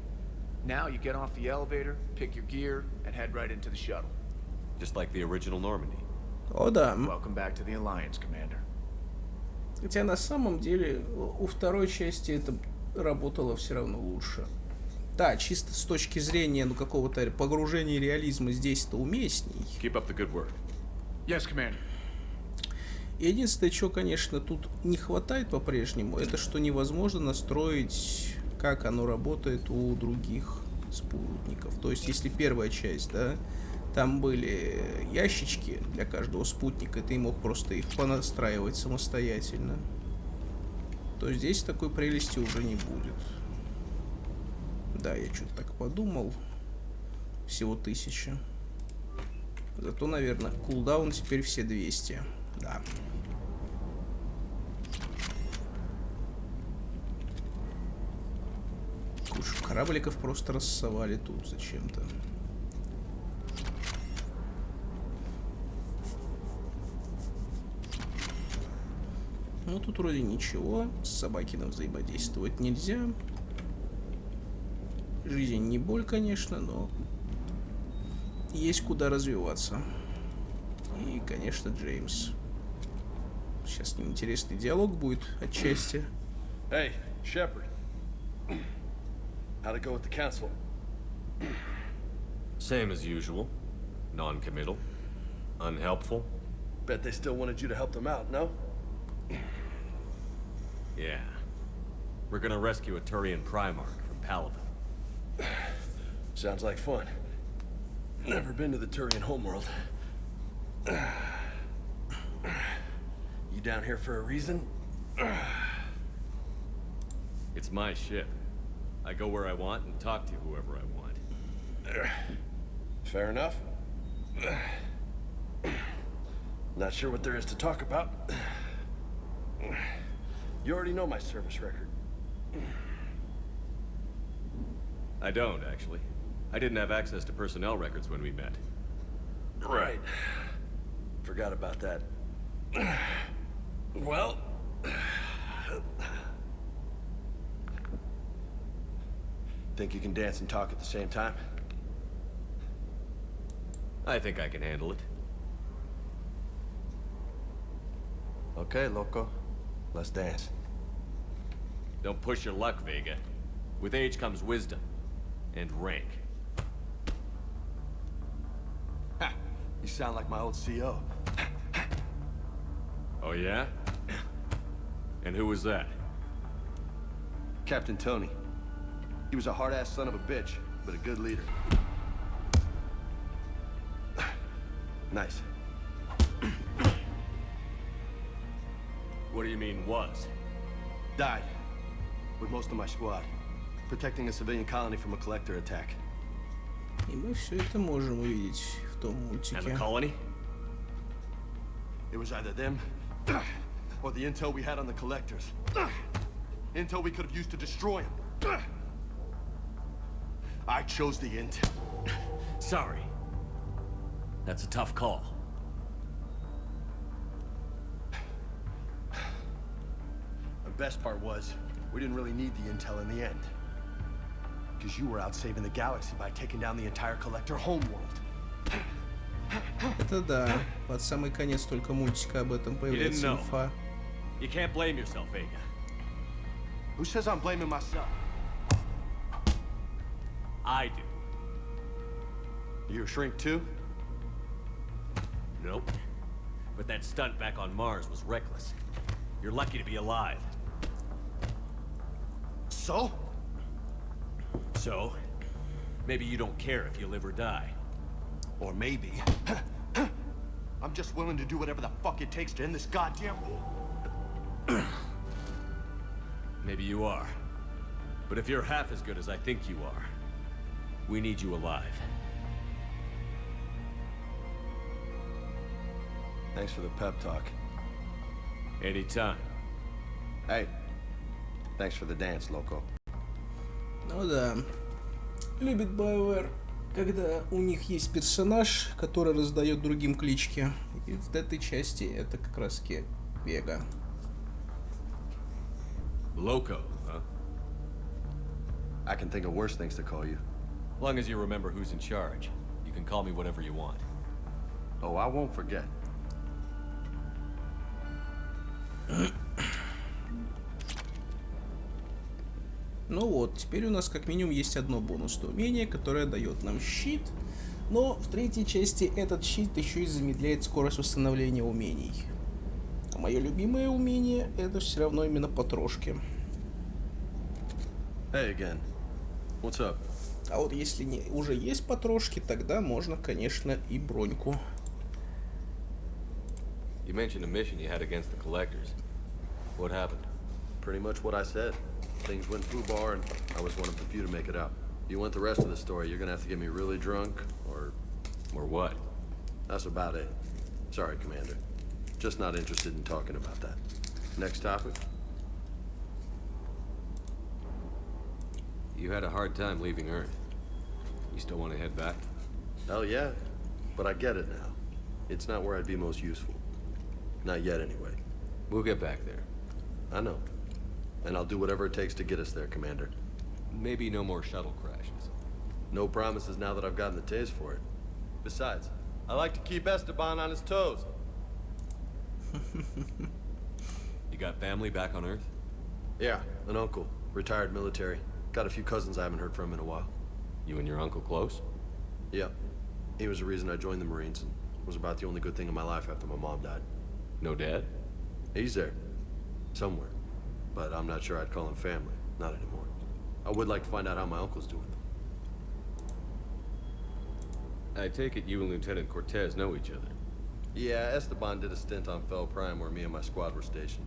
Now you get off the elevator, pick your gear, and head right into the shuttle. Just like the original Normandy. О, да. Welcome back to the Alliance, Commander. Хотя на самом деле у второй части это работало все равно лучше. Да, чисто с точки зрения какого-то погружения реализма здесь-то уместней. Keep up the good work. Yes, Commander. Единственное, что, конечно, тут не хватает по-прежнему, это что невозможно настроить, как оно работает у других спутников. То есть, если первая часть, да, там были ящички для каждого спутника, ты мог просто их понастраивать самостоятельно, то здесь такой прелести уже не будет. Да, я что-то так подумал. Всего 1000. Зато, наверное, кулдаун теперь все 200. Да. Кучу корабликов просто рассовали тут зачем-то. Ну, тут вроде ничего. С Собакиным взаимодействовать нельзя. Жизнь не боль, конечно, но есть куда развиваться. И, конечно, Джеймс. Сейчас с ним интересный диалог будет отчасти. Hey, Shepard. How'd it go with the council? Same as usual. Non-committal. Unhelpful. Bet they still wanted you to help them out, no? Yeah. We're gonna rescue a Turian Primarch from Palaven. Sounds like fun. Never been to the Turian homeworld. You down here for a reason? It's my ship. I go where I want and talk to whoever I want. Fair enough. Not sure what there is to talk about. You already know my service record. I don't, actually. I didn't have access to personnel records when we met. Right. Forgot about that. Well... Think you can dance and talk at the same time? I think I can handle it. Okay, loco. Let's dance. Don't push your luck, Vega. With age comes wisdom. And rank. Ha! You sound like my old CO. Oh, yeah? And who was that? Captain Tony. He was a hard-ass son of a bitch, but a good leader. Nice. What do you mean, was? Died. With most of my squad. Protecting a civilian colony from a collector attack. И мы все это можем увидеть в том мультике. And the colony? It was either them, or the intel we had on the collectors. Intel we could have used to destroy them. I chose the intel. Sorry. That's a tough call. The best part was, we didn't really need the intel in the end. Because you were out saving the galaxy by taking down the entire collector homeworld. Это да. Под самый конец только мультика об этом появляется инфа. You can't blame yourself, Vega. Who says I'm blaming myself? I do. You a shrink too? Nope. But that stunt back on Mars was reckless. You're lucky to be alive. So? So? Maybe you don't care if you live or die. Or maybe... I'm just willing to do whatever the fuck it takes to end this goddamn war. Maybe you are. But if you're half as good as I think you are, we need you alive. Thanks for the pep talk. Anytime. Hey, thanks for the dance, loco. Ну да. Любит BioWare, когда у них есть персонаж, который раздает другим клички. И в этой части это как раз таки Вега. Loco, huh? I can think of worse things to call you. As long as you remember who's in charge, you can call me whatever you want. Oh, I won't forget. Ну вот, теперь у нас как минимум есть одно бонусное умение, которое дает нам щит. Но в третьей части этот щит еще и замедляет скорость восстановления умений. А мое любимое умение это все равно именно потрошки. Hey again. What's up? А вот если уже есть потрошки, тогда можно, конечно, и броньку. You mentioned a mission you had against the collectors. What happened? Pretty much what I said. Things went foobar, and I was one of the few to make it out. If you want the rest of the story, you're gonna have to get me really drunk, or... Or what? That's about it. Sorry, Commander. Just not interested in talking about that. Next topic? You had a hard time leaving Earth. You still want to head back? Hell yeah. But I get it now. It's not where I'd be most useful. Not yet, anyway. We'll get back there. I know. And I'll do whatever it takes to get us there, Commander. Maybe no more shuttle crashes. No promises now that I've gotten the taste for it. Besides, I like to keep Esteban on his toes. You got family back on Earth? Yeah, an uncle, retired military. Got a few cousins I haven't heard from in a while. You and your uncle close? Yeah. He was the reason I joined the Marines and was about the only good thing in my life after my mom died. No dad? He's there. Somewhere. But I'm not sure I'd call him family. Not anymore. I would like to find out how my uncle's doing. I take it you and Lieutenant Cortez know each other. Yeah, Esteban did a stint on Fel Prime where me and my squad were stationed.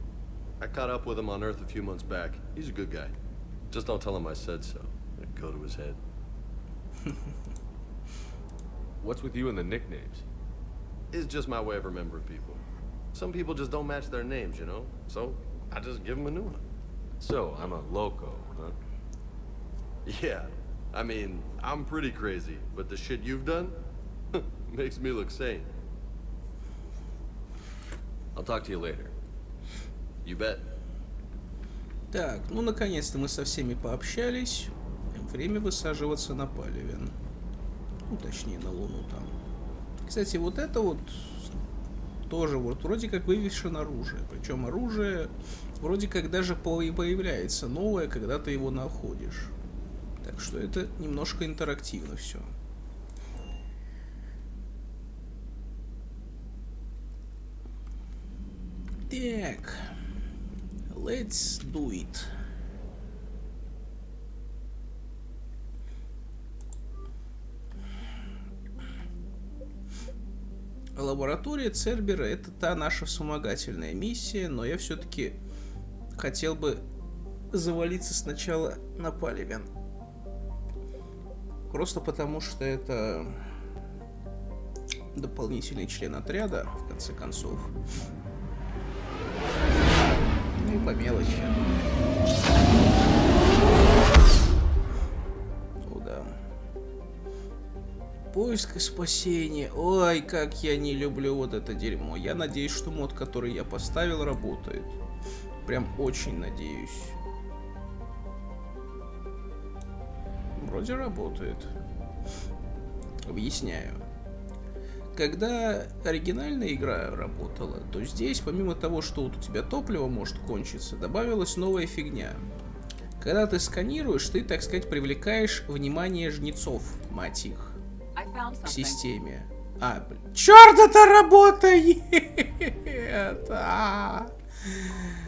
I caught up with him on Earth a few months back. He's a good guy. Just don't tell him I said so. It'd go to his head. What's with you and the nicknames? It's just my way of remembering people. Some people just don't match their names, you know? So, I just give them a new one. So, I'm a loco, huh? Yeah. I mean, I'm pretty crazy, but the shit you've done makes me look sane. I'll talk to you later. You bet. Так, ну наконец-то мы со всеми пообщались. Время высаживаться на Палевен. Ну, точнее, на Луну там. Кстати, вот это вот тоже вот вроде как вывешено оружие. Причем оружие вроде как даже появляется новое, когда ты его находишь. Так что это немножко интерактивно все. Так. Let's do it. Лаборатория Цербера — это та наша вспомогательная миссия, но я все-таки хотел бы завалиться сначала на Палевен. Просто потому, что это дополнительный член отряда, в конце концов. Ну и по мелочи. О, да. Поиск и спасение. Ой, как я не люблю вот это дерьмо. Я надеюсь, что мод, который я поставил, работает. Прям очень надеюсь. Вроде работает. Объясняю. Когда оригинальная игра работала, то здесь, помимо того, что вот у тебя топливо может кончиться, добавилась новая фигня. Когда ты сканируешь, ты, так сказать, привлекаешь внимание жнецов, мать их, к системе. А, блин. Чёрт, это работает!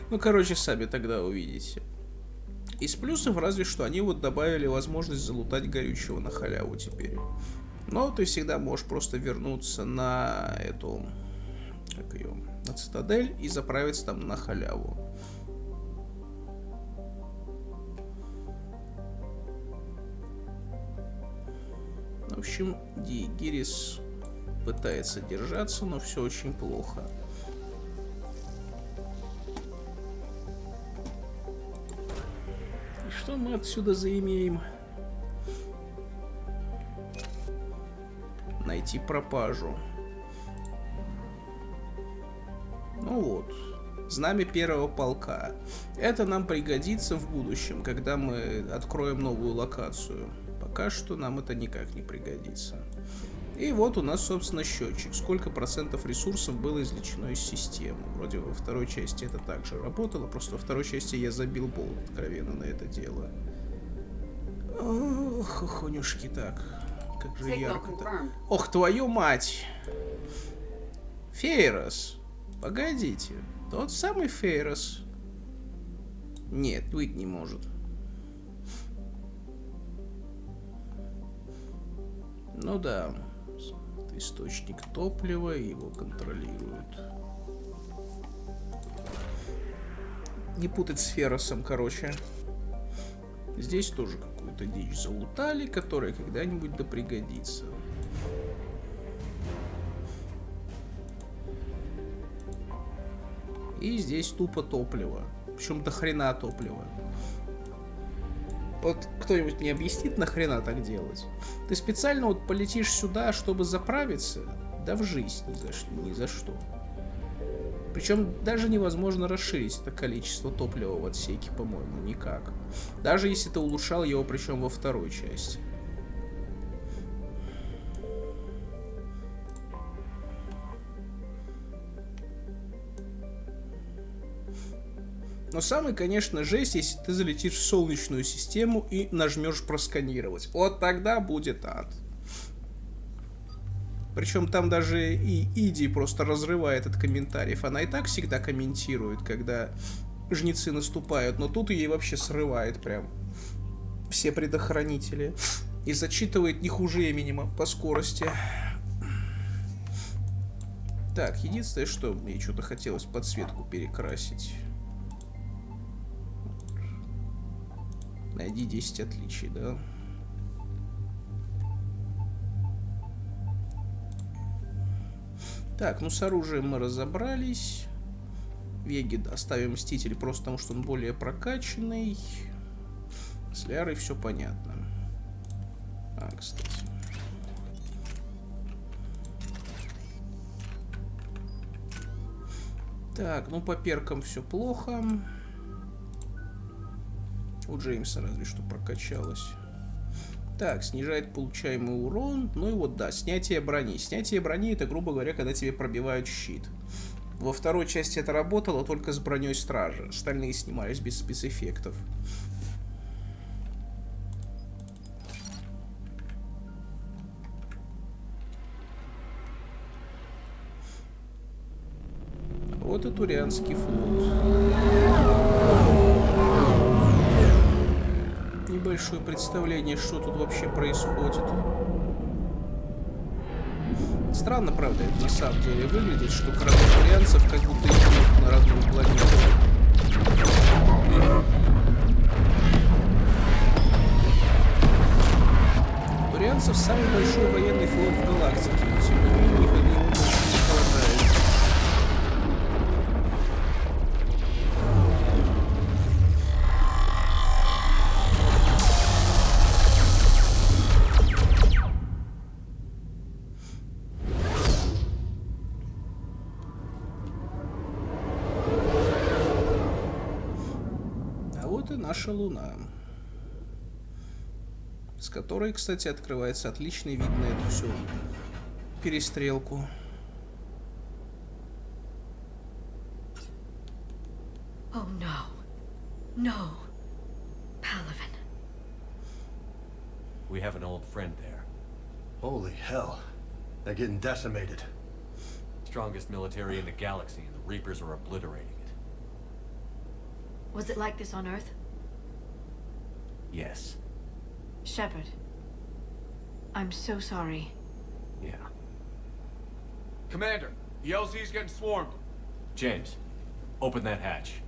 Ну, короче, сами тогда увидите. Из плюсов разве что они вот добавили возможность залутать горючего на халяву теперь. Но ты всегда можешь просто вернуться на эту, как ее, на цитадель и заправиться там на халяву. В общем, Гирис пытается держаться, но все очень плохо. И что мы отсюда заимеем? Найти пропажу. Ну вот. Знамя первого полка. Это нам пригодится в будущем, когда мы откроем новую локацию. Пока что нам это никак не пригодится. И вот у нас, собственно, счетчик. Сколько процентов ресурсов было извлечено из системы. Вроде во второй части это также работало. Просто во второй части я забил болт откровенно на это дело. Ох, охонюшки, так. Как же ярко-то. Ох, твою мать! Фейрос. Погодите. Тот самый Фейрос. Нет, быть не может. Ну да. Это источник топлива, его контролируют. Не путать с Ферросом, короче. Здесь тоже какую-то дичь залутали, которая когда-нибудь да пригодится. И здесь тупо топливо. Причем до хрена топлива. Вот кто-нибудь мне объяснит, нахрена так делать? Ты специально вот полетишь сюда, чтобы заправиться? Да в жизнь ни за что. Причем даже невозможно расширить это количество топлива в отсеке, по-моему, никак. Даже если ты улучшал его, причем во второй части. Но самый, конечно, жесть, если ты залетишь в Солнечную систему и нажмешь просканировать. Вот тогда будет ад. Причем там даже и Иди просто разрывает от комментариев. Она и так всегда комментирует, когда жнецы наступают, но тут ей вообще срывает прям все предохранители. И зачитывает не хуже Эминема по скорости. Так, единственное, что мне что-то хотелось подсветку перекрасить. Найди 10 отличий, да? Так, ну с оружием мы разобрались. Веги оставим Мститель просто потому, что он более прокачанный. С Лярой все понятно. А, кстати. Так, ну по перкам все плохо. У Джеймса разве что прокачалось. Так, снижает получаемый урон. Ну и вот, да, снятие брони. Снятие брони — это, грубо говоря, когда тебе пробивают щит. Во второй части это работало только с броней стража. Остальные снимались без спецэффектов. Вот и Турианский флот. Небольшое представление, что тут вообще происходит. Странно, правда, это на самом деле выглядит, что корабли турианцев как будто идут на родную планету. Турианцев самый большой военный флот в галактике, но тем не менее их не хватает. Наша Луна, с которой, кстати, открывается отличный вид на эту всю перестрелку. Oh no. No. Palaven. We have an old friend there. Holy hell. They're getting decimated. Strongest military in the galaxy, and the Reapers are obliterating it. Was it like this on Earth? Yes. Shepard. I'm so sorry. Yeah. Commander, the LZ's getting swarmed. James, open that hatch.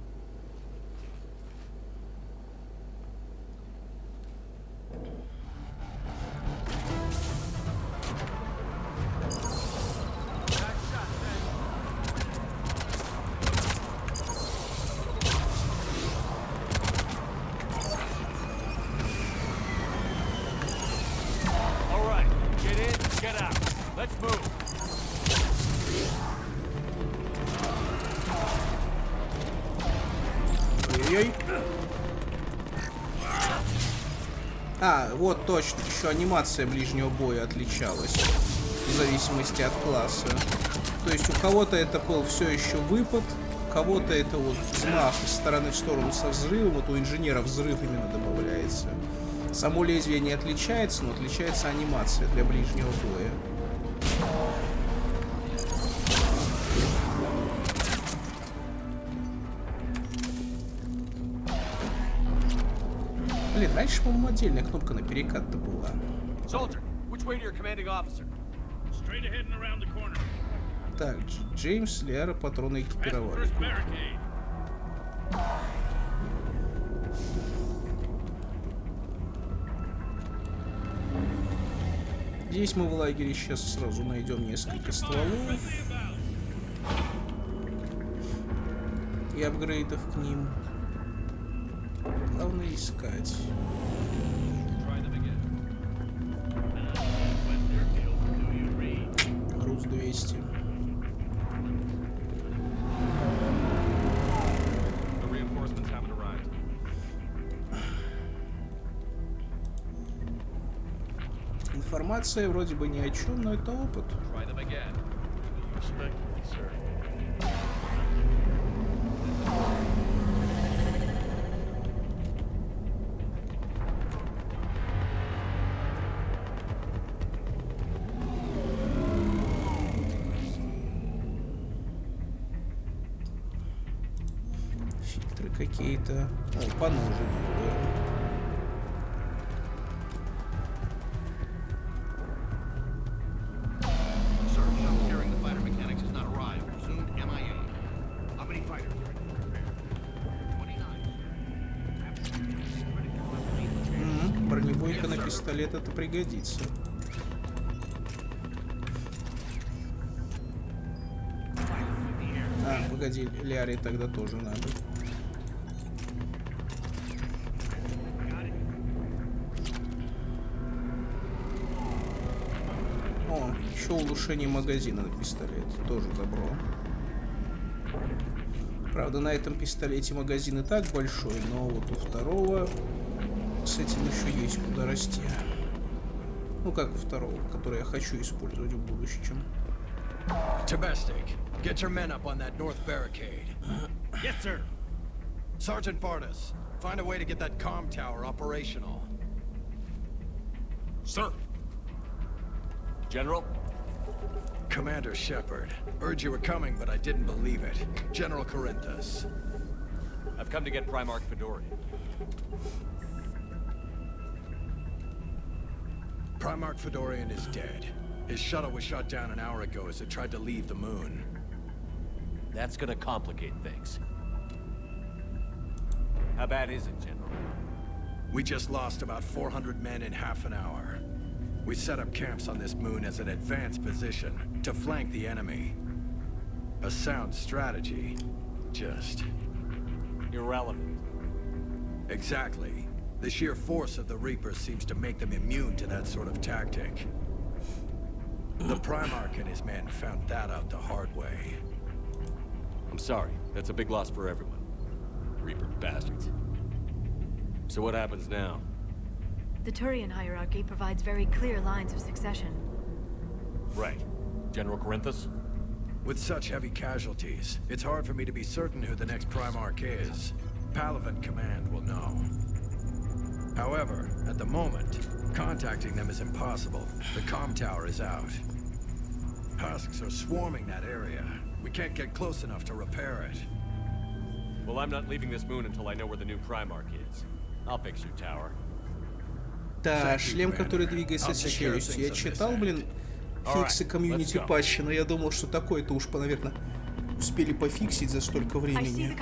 А, вот точно, еще анимация ближнего боя отличалась в зависимости от класса. То есть у кого-то это был все еще выпад, у кого-то это вот взмах из стороны в сторону со взрывом, вот у инженера взрыв именно добавляется. Само лезвие не отличается, но отличается анимация для ближнего боя. Блин, раньше, по-моему, отдельная кнопка на перекат-то была. Так, Джеймс, Лиара, патроны экипировали. Здесь мы в лагере сейчас сразу найдем несколько стволов и апгрейдов к ним. Главное искать. Груз 200. Информация вроде бы ни о чем, но это опыт. Фильтры какие-то. О, поножи. Бронебойка на пистолет это пригодится. А, погоди, Ляре тогда тоже надо. О, еще улучшение магазина на пистолет. Тоже добро. Правда, на этом пистолете магазин и так большой, но вот у второго с этим еще есть куда расти. Ну как у второго, который я хочу использовать в будущем. Domestic, get your men up on that north barricade. Yes, sir. Sergeant Barnes, find a way to get that comm tower operational. Sir. General? Commander Shepard. Heard you were coming, but I didn't believe it. General Corinthus. I've come to get Primarch Fedorian. Primarch Fedorian is dead. His shuttle was shot down an hour ago as it tried to leave the moon. That's gonna complicate things. How bad is it, General? We just lost about 400 men in half an hour. We set up camps on this moon as an advanced position to flank the enemy. A sound strategy. Just irrelevant. Exactly. The sheer force of the Reapers seems to make them immune to that sort of tactic. The Primarch and his men found that out the hard way. I'm sorry. That's a big loss for everyone. Reaper bastards. So what happens now? The Turian hierarchy provides very clear lines of succession. Right. General Corinthus? With such heavy casualties, it's hard for me to be certain who the next Primarch is. Paleven Command will know. However, at the moment, contacting them is impossible. The comm tower is out. Husks are swarming that area. We can't get close enough to repair it. Well, I'm not leaving this moon until I know where the new Primarch is. I'll fix your tower. Да, шлем, который двигается с челюстью. Я читал, блин, фиксы комьюнити патча, но я думал, что такое-то уж, наверное, успели пофиксить за столько времени.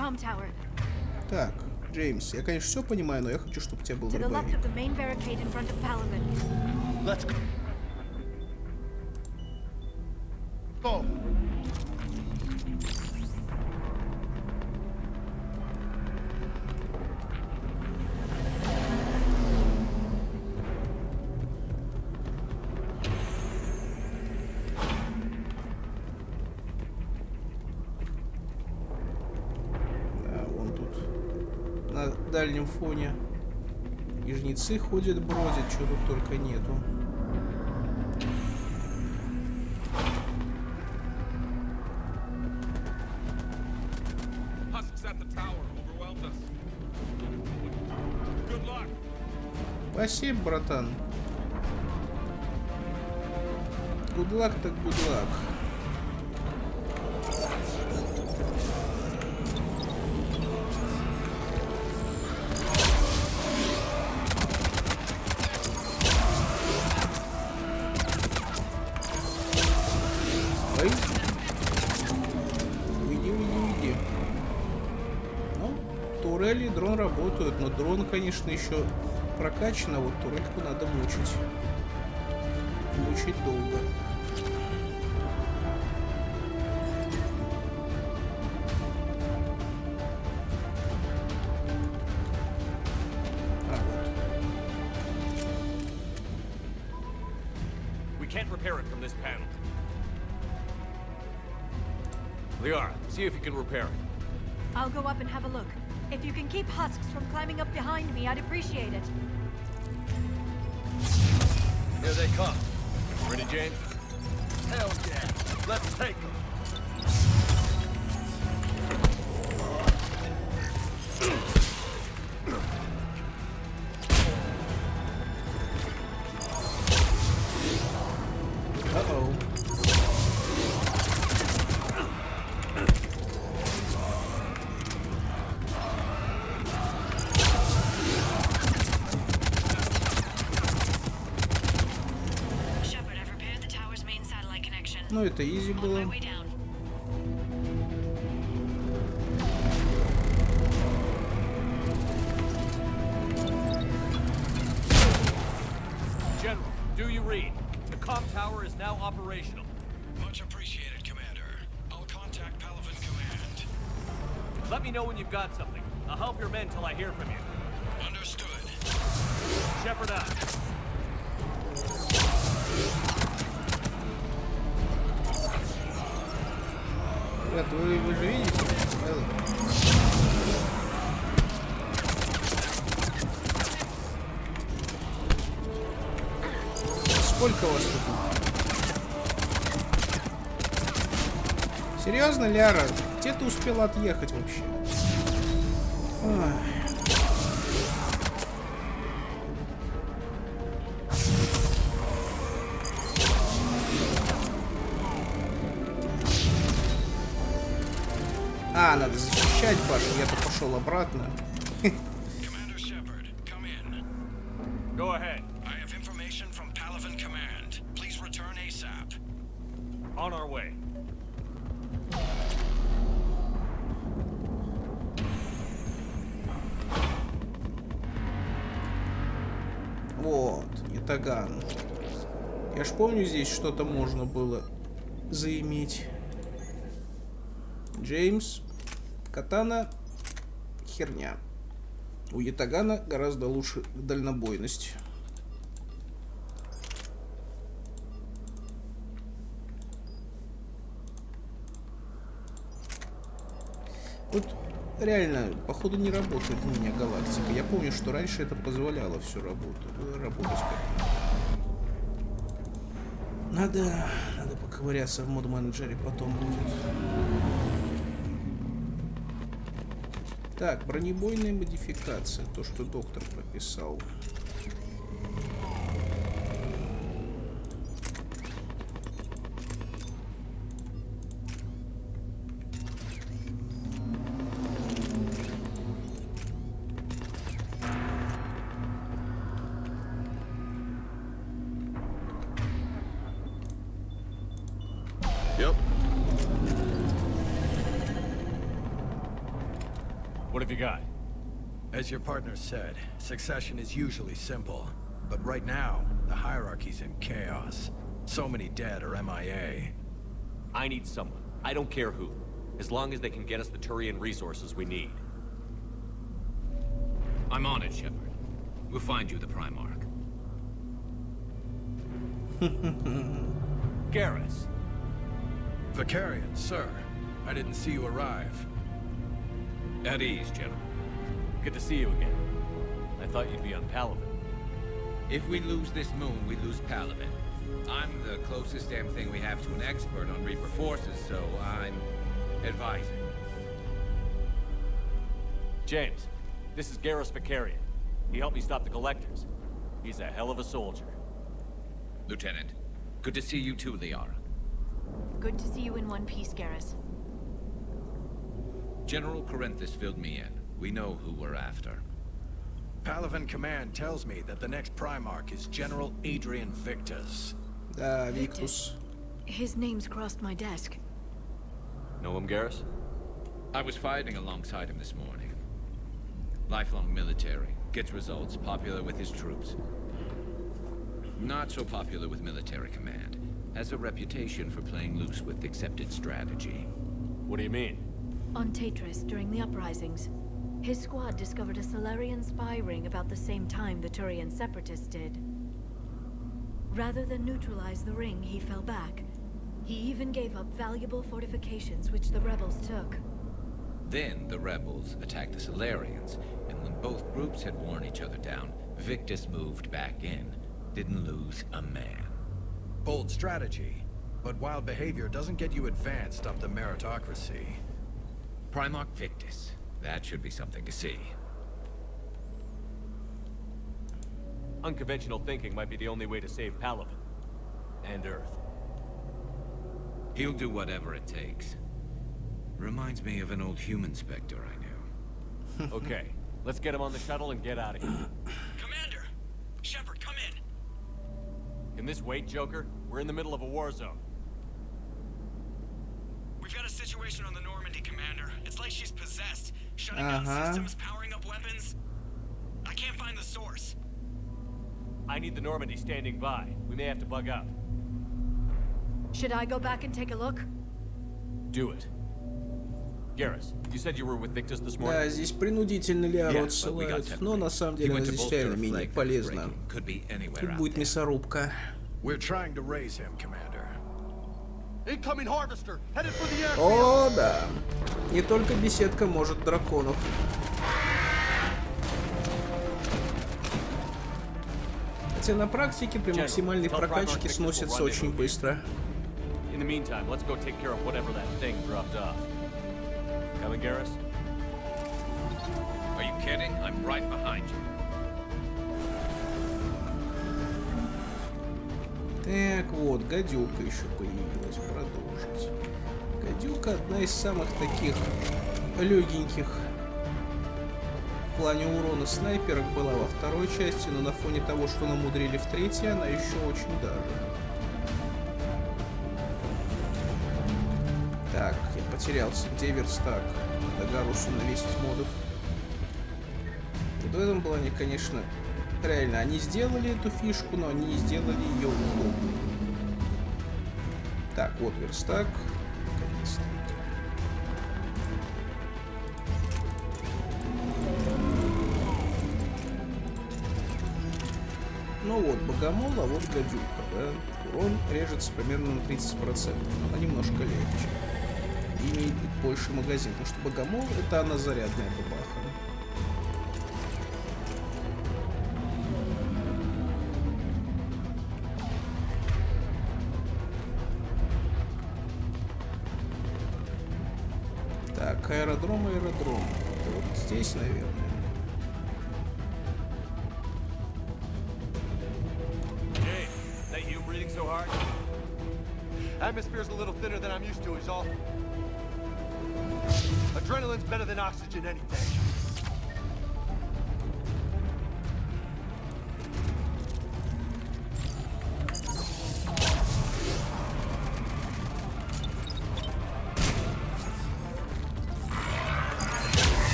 Так, Джеймс, я, конечно, все понимаю, но я хочу, чтобы у тебя был дробовик. На дальнем фоне и жнецы ходят, бродят, чего тут только нету. Спасибо, братан. Гудлак так гудлак. Уйди. Ну, турели, дрон работают, но дрон, конечно, еще прокачан, а вот турельку надо мучить. Мучить долго. We can't repair it from this panel. Liara, see if you can repair it. I'll go up and have a look. If you can keep husks from climbing up behind me, I'd appreciate it. Here they come. Ready, James? Hell yeah. Let's take them. Uh-oh. Ну, это изи было. General, do you read? The comm tower is now operational. Much appreciated, Commander. I'll contact Palaven Command. Let me know when you've got something. I'll help your men till I hear from you. Understood. Shepard out. Ребят, вы же видите? Сколько вас тут? Серьезно, Ляра? Где ты успела отъехать вообще? Ой. А, надо защищать башню, я-то пошел обратно. Commander Shepard, come in. Go ahead. I have information from Palaven Command. Please return ASAP. On our way. Вот, итогам. Я ж помню, здесь что-то можно было заиметь. Джеймс, катана, херня. У ятагана гораздо лучше дальнобойность. Вот реально, походу, не работает у меня галактика. Я помню, что раньше это позволяло все работать как надо поковыряться в мод-менеджере, потом будет. Так, бронебойная модификация, то, что доктор прописал. Yep. What have you got? As your partner said, succession is usually simple. But right now, the hierarchy's in chaos. So many dead or MIA. I need someone. I don't care who. As long as they can get us the Turian resources we need. I'm on it, Shepard. We'll find you the Primarch. Garrus. Vicarian, sir. I didn't see you arrive. At ease, General. Good to see you again. I thought you'd be on Palaven. If we lose this moon, we lose Palaven. I'm the closest damn thing we have to an expert on Reaper forces, so I'm advising. James, this is Garrus Vicarian. He helped me stop the Collectors. He's a hell of a soldier. Lieutenant, good to see you too, Liara. Good to see you in one piece, Garrus. General Corinthus filled me in. We know who we're after. Palaven Command tells me that the next Primarch is General Adrian Victus. Victus. His name's crossed my desk. Know him, Garrus? I was fighting alongside him this morning. Lifelong military. Gets results. Popular with his troops. Not so popular with military command. Has a reputation for playing loose with accepted strategy. What do you mean? On Tatris, during the uprisings, his squad discovered a Solarian spy ring about the same time the Turian separatists did. Rather than neutralize the ring, he fell back. He even gave up valuable fortifications which the rebels took. Then the rebels attacked the Solarians, and when both groups had worn each other down, Victus moved back in. Didn't lose a man. Bold strategy, but wild behavior doesn't get you advanced up the meritocracy. Primarch Victus. That should be something to see. Unconventional thinking might be the only way to save Palaven. And Earth. He'll do whatever it takes. Reminds me of an old human Spectre I knew. Okay, let's get him on the shuttle and get out of here. Commander! Shepard, come in! Can this wait, Joker? We're in the middle of a war zone. Ага. I need the Normandy standing by. We may have to bug out. Should I go back and take a look? Do it. Garrus, you said you were with Victus this morning? Да, здесь принудительно Лиару отсылают, но на самом деле она здесь реально менее полезна. Тут будет мясорубка. We're trying to raise him, Commander. Incoming harvester, headed for the airfield. О, да. Не только беседка может драконов. Хотя на практике при максимальной прокачке сносится очень быстро. In the meantime, let's go take care of whatever that thing dropped off. Coming, Garrus? Are you kidding? I'm right behind you. Так, вот, гадюка еще появилась. Продолжить. Гадюка одна из самых таких легеньких в плане урона снайперок была во второй части, но на фоне того, что намудрили в третьей, она еще очень даже. Так, я потерялся. Где верстак? Надо Гарусу навесить модов. Вот в этом плане, конечно, реально, они сделали эту фишку, но они не сделали ее удобной. Так, вот верстак. Наконец-то. Ну вот, богомол, а вот гадюка, да? Урон режется примерно на 30%, но немножко легче. И имеет больше магазин, потому что богомол — это она зарядная бабаха. Так, аэродром. Это вот здесь, наверное. Jay, is that you breathing so hard? Atmosphere's a little thinner than I'm used to, is all. Adrenaline's better than oxygen any day.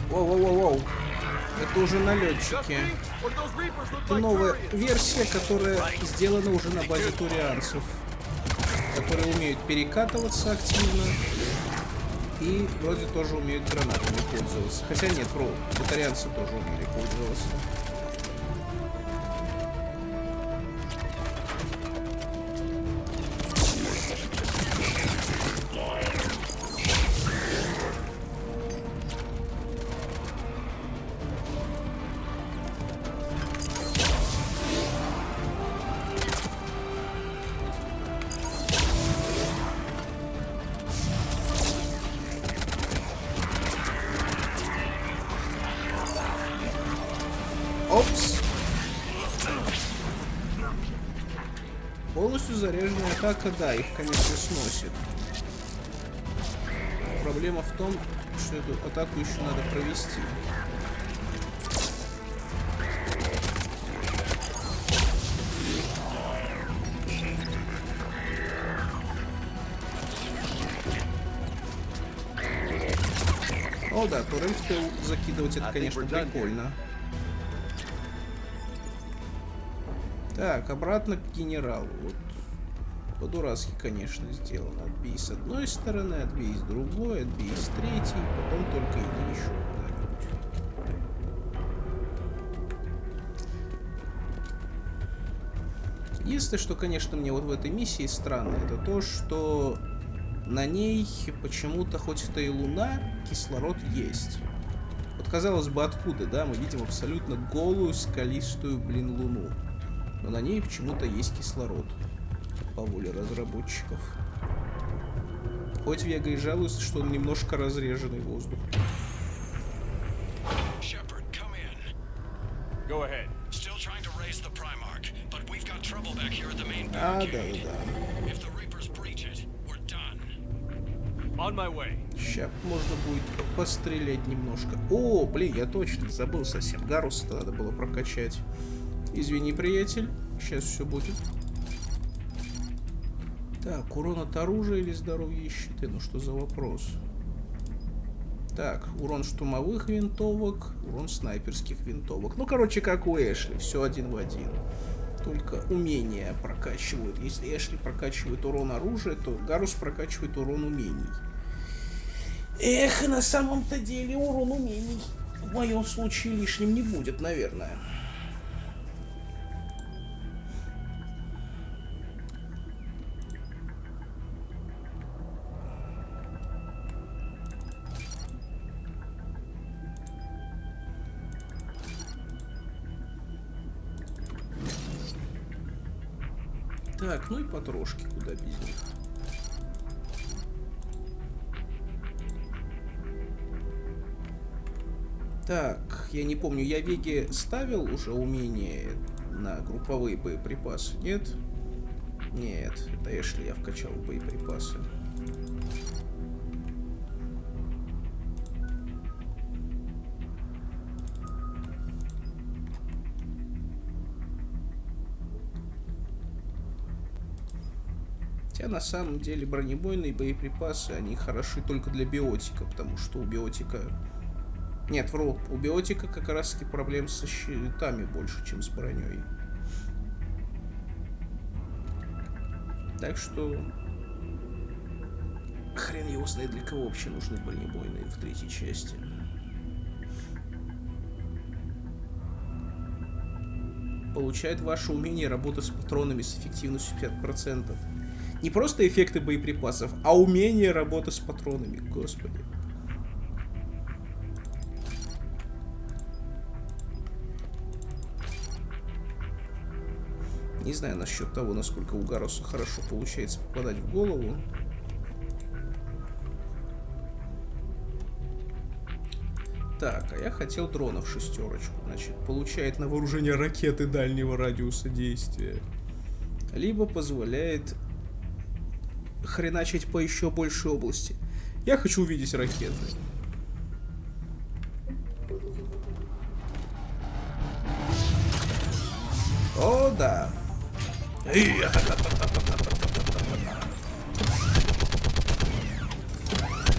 Воу. Это уже налетчики. Это новая версия, которая сделана уже на базе турианцев, которые умеют перекатываться активно и вроде тоже умеют гранатами пользоваться. Хотя нет, турианцы тоже умели пользоваться. Опс. Полностью заряженная атака, да, их, конечно, сносит. Проблема в том, что эту атаку еще надо провести. О, да, турель в тыл закидывать, это, конечно, прикольно. Так, обратно к генералу. Вот. По-дурацки, конечно, сделано. Отбей с одной стороны, отбей с другой, отбей с третьей, потом только иди еще куда-нибудь. Единственное, что, конечно, мне вот в этой миссии странно, это то, что на ней почему-то, хоть это и луна, кислород есть. Вот, казалось бы, откуда, да? Мы видим абсолютно голую, скалистую, луну. Но на ней почему-то есть кислород. По воле разработчиков. Хоть Вега и жалуется, что он немножко разреженный воздух. Да. Сейчас можно будет пострелять немножко. О, блин, я точно забыл совсем. Гаруса надо было прокачать. Извини, приятель. Сейчас все будет. Так, урон от оружия или здоровье и щиты? Ну что за вопрос? Так, урон штурмовых винтовок, урон снайперских винтовок. Ну, короче, как у Эшли, все один в один. Только умения прокачивают. Если Эшли прокачивает урон оружия, то Гарус прокачивает урон умений. Эх, на самом-то деле урон умений в моем случае лишним не будет, наверное. Так, ну и потрошки, куда без них. Так, я не помню, я Веге ставил уже умение на групповые боеприпасы, нет? Нет, это Эшли я вкачал в боеприпасы. Хотя на самом деле бронебойные боеприпасы, они хороши только для биотика, потому что у биотика... Нет, вру, у биотика как раз таки проблем со щитами больше, чем с броней. Так что... Хрен его знает, для кого вообще нужны бронебойные в третьей части. Получает ваше умение работать с патронами с эффективностью 50%. Не просто эффекты боеприпасов, а умение работать с патронами, господи. Не знаю насчет того, насколько у Гаруса хорошо получается попадать в голову. Так, а я хотел дронов шестерочку. Значит, получает на вооружение ракеты дальнего радиуса действия. Либо позволяет хреначить по еще большей области. Я хочу увидеть ракеты. О, да.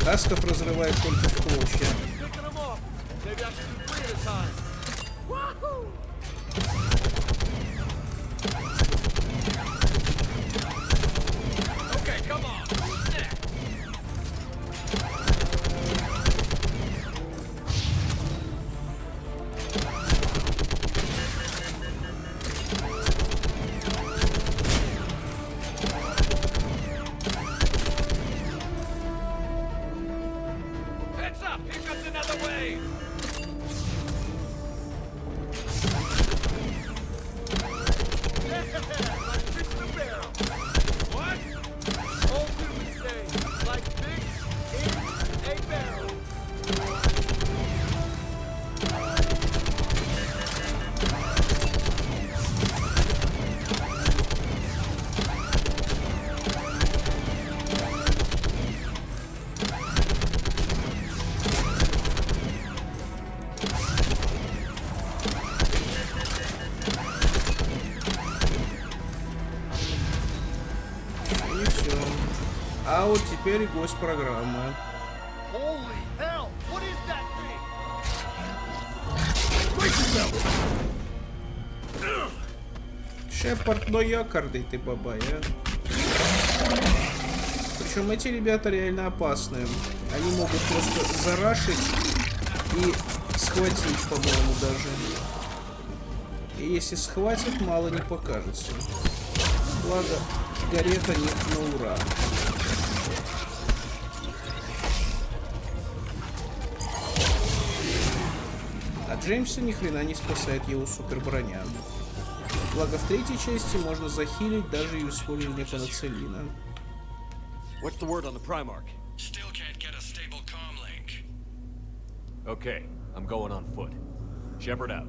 Тасков разрывает только в клочья. А вот теперь гость программы. Шепард, но якорды ты, бабая. Причем эти ребята реально опасные. Они могут просто зарашить и схватить, по-моему, даже. И если схватят, мало не покажется. Благо, горят они на ура. А Джеймса ни хрена не спасает его супер броня. Благо в третьей части можно захилить даже и использование панацелина. What's the word on the Primarch? Still can't get a stable comm link. Okay, I'm going on foot. Shepard out.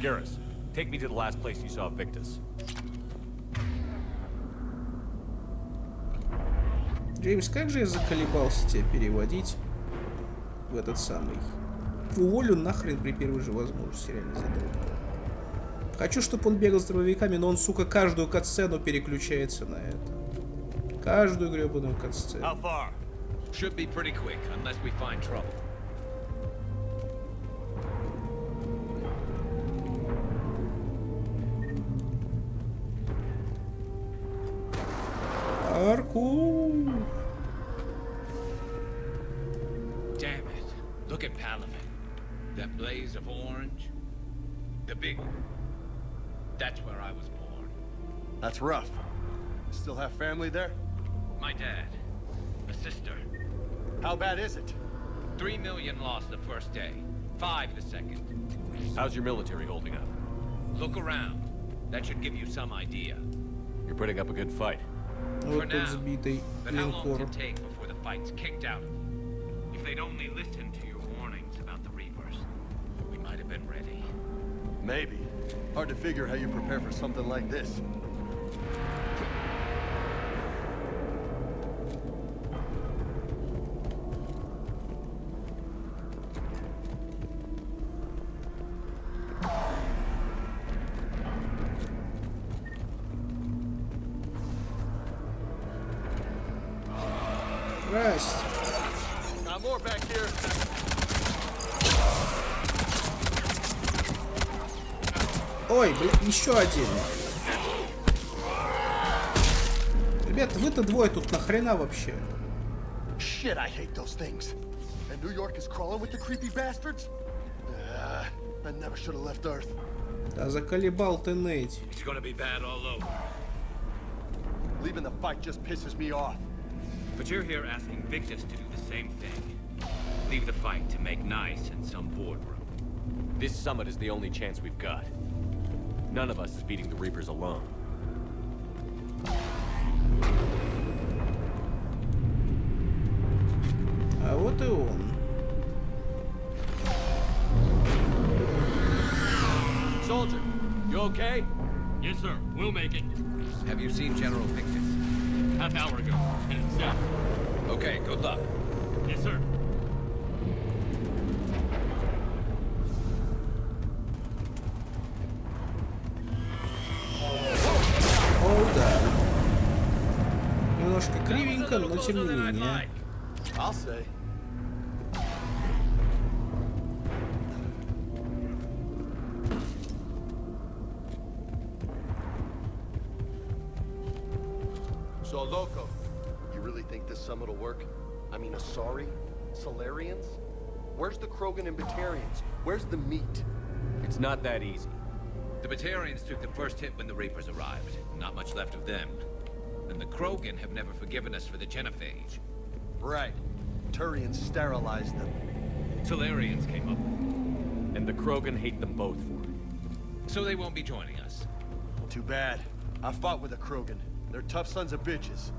Garrus, take me to the last place you saw Victus. Джеймс, как же я заколебался тебя переводить в этот самый... Уволю нахрен при первой же возможности, реально задолбал. Хочу, чтобы он бегал с дробовиками, но он, сука, каждую катсцену переключается на это. Каждую гребаную катсцену. How far? Should be pretty quick, unless we find trouble. Паркур. Damn it. Look at Palaven. That blaze of orange. The big one. That's where I was born. That's rough. Still have family there? My dad. A sister. How bad is it? 3 million lost the first day. 5 the second. How's your military holding up? Look around. That should give you some idea. You're putting up a good fight. For now. But how long does it take before the fight's kicked out of you? If they'd only listened to your warnings about the Reapers, we might have been ready. Maybe. Hard to figure how you prepare for something like this. Здрасте. Got more back here. Ой, блин, еще один. Ребята, вы-то двое тут нахрена вообще? Shit, I hate those things. And New York is crawling with the creepy bastards? I never should have left Earth. Да заколебал ты, Нейт. It's gonna be bad all over. Leaving the fight just pisses me off. But you're here asking Victus to do the same thing. Leave the fight to make nice in some boardroom. This summit is the only chance we've got. None of us is beating the Reapers alone. А вот и он. Soldier, you okay? Yes, sir. We'll make it. Have you seen General Victus? Half hour ago. Headed south. Okay, good luck. Yes, sir. О, да. Немножко кривенько, но тем не менее. I'll say. So, Loco, you really think this summit will work? I mean, Asari? Solarians? Where's the Krogan and Batarians? Where's the meat? It's not that easy. The Batarians took the first hit when the Reapers arrived. Not much left of them. And the Krogan have never forgiven us for the genophage. Right. Turians sterilized them. Solarians came up with it. And the Krogan hate them both for it. So they won't be joining us. Too bad. I fought with a Krogan. They're tough sons of bitches.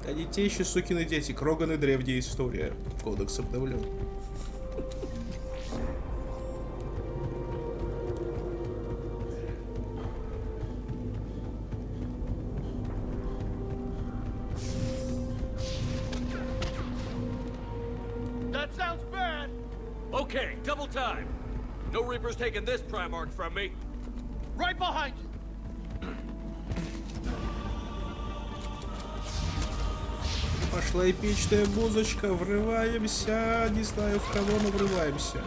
Они те еще сукины дети. Кроганы — древняя история. Кодекс обновлен. That sounds bad! Okay, double time. No Reapers taking this Primarch from me. Right behind you! Пошла эпичная музычка. Врываемся. Не знаю в кого, но врываемся.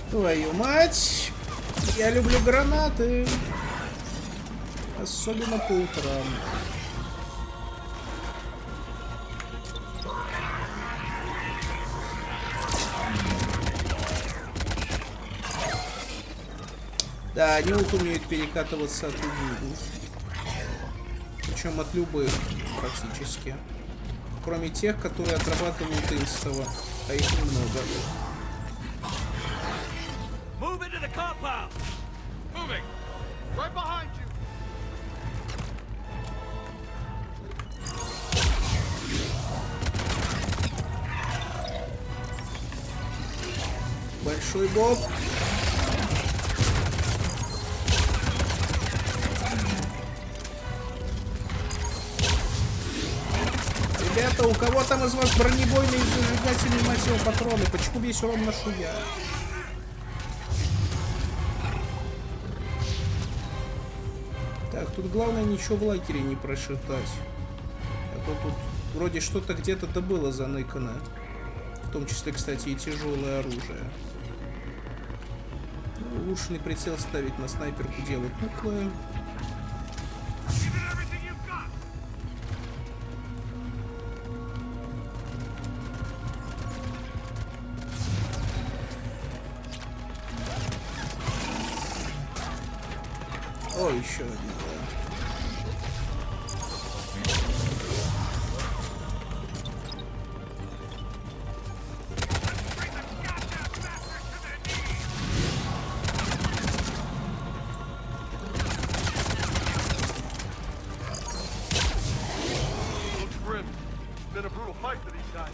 Твою мать. Я люблю гранаты. Особенно по утрам. Да, они вот умеют перекатываться от любых. Причем от любых, практически. Кроме тех, которые отрабатывают инстово. А их немного. Move into the compound! Moving! Right behind you! Большой боб. Ребята, у кого там из вас бронебойные и зажигательные, мать его, патроны? Почему весь урон ношу я? Так, тут главное ничего в лагере не прошептать. А то тут вроде что-то где-то да было заныкано. В том числе, кстати, и тяжелое оружие. Ну, улучшенный прицел ставить на снайперку дело туклое. О, еще один, да. Been a brutal fight for these guys.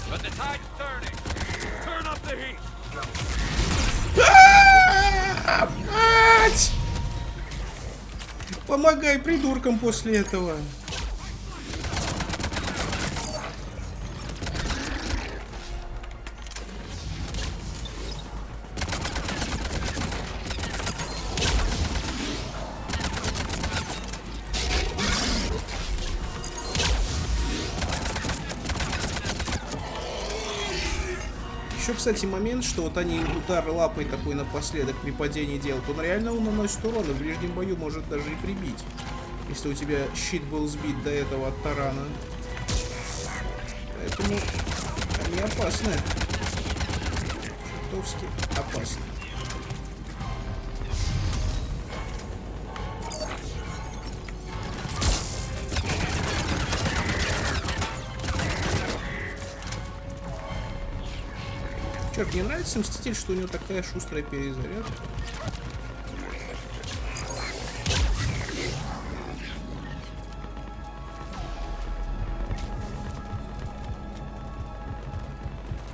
But the tide's turning. Turn up the heat. Мать! Помогай придуркам после этого. Еще, кстати, момент, что вот они удар лапой такой напоследок при падении делают, он реально наносит урон, и в ближнем бою может даже и прибить. Если у тебя щит был сбит до этого от тарана. Поэтому они опасны. Чертовски опасны. Черт, мне нравится Мститель, что у него такая шустрая перезарядка.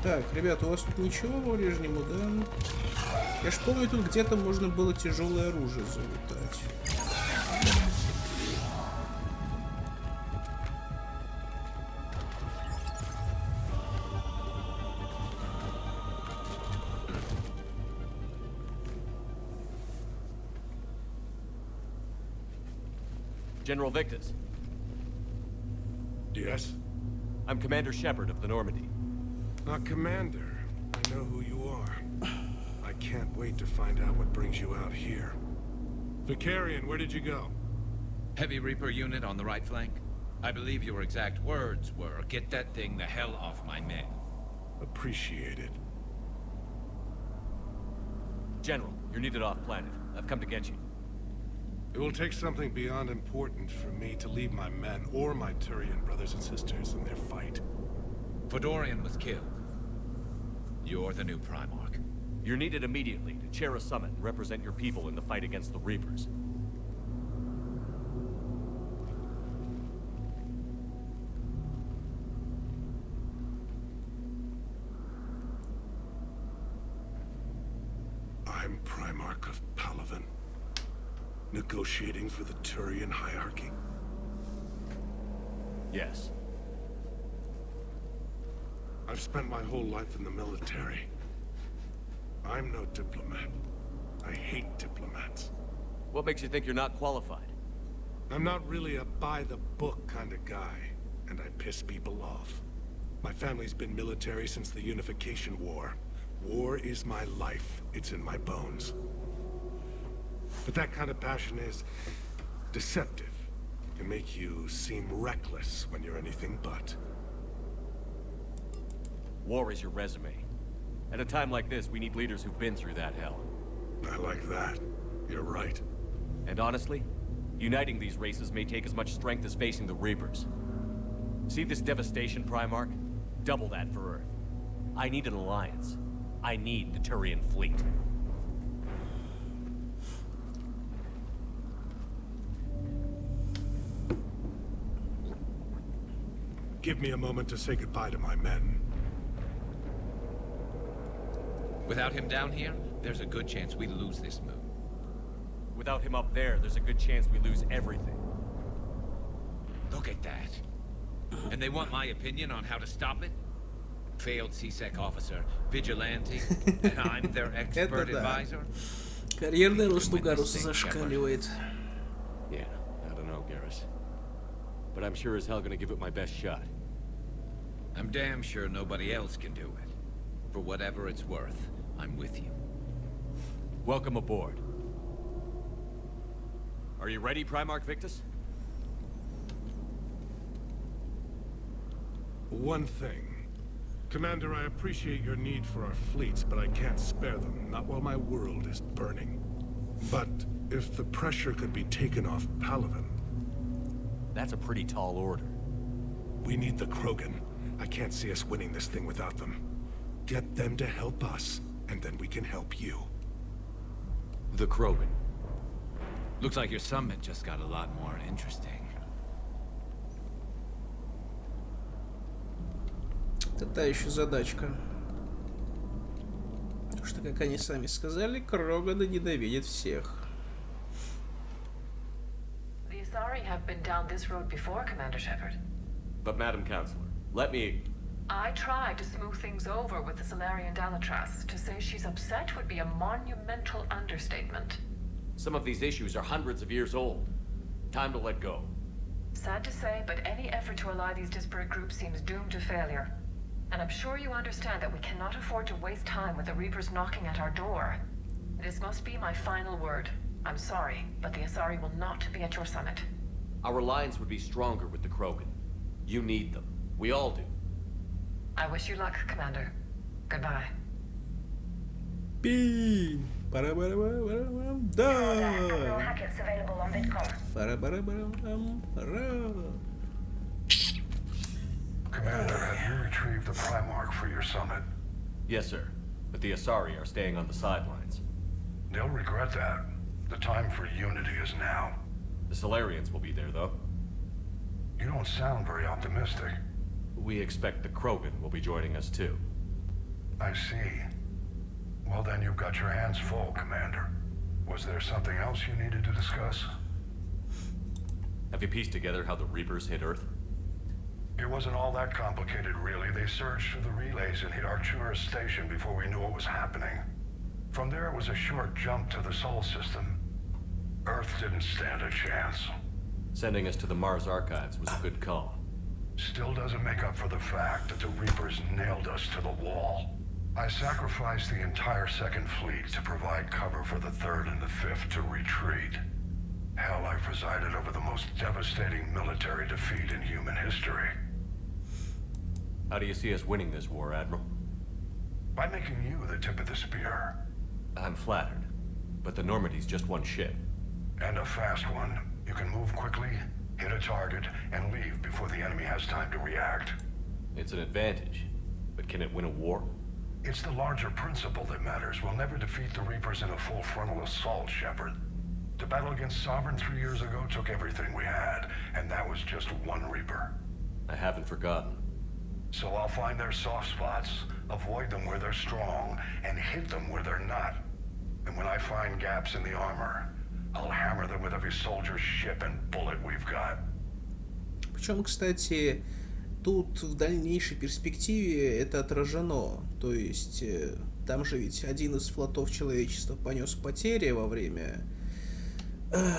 Так, ребята, у вас тут ничего по-прежнему, да? Я ж помню, тут где-то можно было тяжелое оружие залутать. General Victus. Yes? I'm Commander Shepard of the Normandy. Commander. I know who you are. I can't wait to find out what brings you out here. Vicarian, where did you go? Heavy Reaper unit on the right flank. I believe your exact words were, "Get that thing the hell off my men." Appreciate it. General, you're needed off-planet. I've come to get you. It will take something beyond important for me to leave my men or my Turian brothers and sisters in their fight. Fodorian was killed. You're the new Primarch. You're needed immediately to chair a summit and represent your people in the fight against the Reapers. I'm Primarch of Palaven. Negotiating for the Turian hierarchy? Yes. I've spent my whole life in the military. I'm no diplomat. I hate diplomats. What makes you think you're not qualified? I'm not really a by-the-book kind of guy, and I piss people off. My family's been military since the Unification War. War is my life. It's in my bones. But that kind of passion is deceptive. It can make you seem reckless when you're anything but. War is your resume. At a time like this, we need leaders who've been through that hell. I like that. You're right. And honestly, uniting these races may take as much strength as facing the Reapers. See this devastation, Primarch? Double that for Earth. I need an alliance. I need the Turian fleet. Give me a moment to say goodbye to my men. Without him down here, there's a good chance we lose this moon. Without him up there, there's a good chance we lose everything. Look at that. And they want my opinion on how to stop it? Failed CSEC officer, vigilante, and I'm their expert advisor? Карьерный рост у Гаруса зашкаливает. Yeah. Garrus. But I'm sure as hell gonna give it my best shot. I'm damn sure nobody else can do it. For whatever it's worth, I'm with you. Welcome aboard. Are you ready, Primarch Victus? One thing. Commander, I appreciate your need for our fleets, but I can't spare them, not while my world is burning. But if the pressure could be taken off Palaven... That's a pretty tall order. We need the Krogan. I can't see us winning this thing without them. Get them to help us, and then we can help you. The Krogan. Looks like your summit just got a lot more interesting. Это та еще задачка. Потому что, как они сами сказали, Кроганы ненавидят всех. The Asari have been down this road before, Commander Shepard. But Madam Counselor, let me... I tried to smooth things over with the Solarian Dalatras. To say she's upset would be a monumental understatement. Some of these issues are hundreds of years old. Time to let go. Sad to say, but any effort to ally these disparate groups seems doomed to failure. And I'm sure you understand that we cannot afford to waste time with the Reapers knocking at our door. This must be my final word. I'm sorry, but the Asari will not be at your summit. Our alliance would be stronger with the Krogan. You need them. We all do. I wish you luck, Commander. Goodbye. Пи! Пара-бара-бара-бара-бам! Да! Hackets available on Vidcom. Пара-бара-бара-бам-пара. Commander, have you retrieved the Primarch for your summit? Yes, sir. But the Asari are staying on the sidelines. They'll regret that. The time for unity is now. The Solarians will be there, though. You don't sound very optimistic. We expect the Krogan will be joining us, too. I see. Well, then you've got your hands full, Commander. Was there something else you needed to discuss? Have you pieced together how the Reapers hit Earth? It wasn't all that complicated, really. They surged through the relays and hit Arcturus Station before we knew what was happening. From there, it was a short jump to the Sol system. Earth didn't stand a chance. Sending us to the Mars Archives was a good call. Still doesn't make up for the fact that the Reapers nailed us to the wall. I sacrificed the entire Second Fleet to provide cover for the Third and the Fifth to retreat. Hell, I presided over the most devastating military defeat in human history. How do you see us winning this war, Admiral? By making you the tip of the spear. I'm flattered, but the Normandy's just one ship. And a fast one. You can move quickly, hit a target, and leave before the enemy has time to react. It's an advantage, but can it win a war? It's the larger principle that matters. We'll never defeat the Reapers in a full frontal assault, Shepard. The battle against Sovereign 3 years ago took everything we had, and that was just one Reaper. I haven't forgotten. So I'll find their soft spots, avoid them where they're strong, and hit them where they're not. And when I find gaps in the armor, I'll hammer them with every soldier, ship, and bullet we've got. Причем, кстати, тут в дальнейшей перспективе это отражено. То есть, там же ведь один из флотов человечества понес потери во время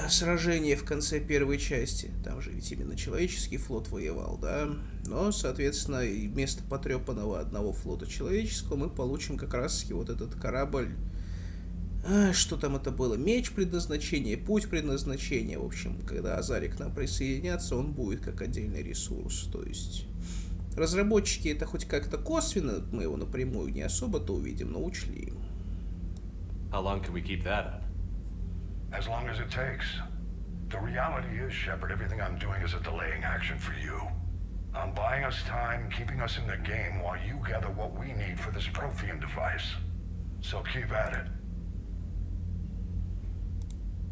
сражения в конце первой части. Там же ведь именно человеческий флот воевал, да? Но, соответственно, вместо потрепанного одного флота человеческого мы получим как раз-таки вот этот корабль. Что там это было? Меч предназначения, путь предназначения. В общем, когда Азари к нам присоединятся, он будет как отдельный ресурс. То есть разработчики это хоть как-то косвенно, мы его напрямую не особо-то увидим, но учли. How long can we keep that up? As long as it takes. The reality is, Shepard, everything I'm doing is a delaying action for you. I'm buying us time, keeping us in the game while you gather what we need for this Prothean device. So keep at it.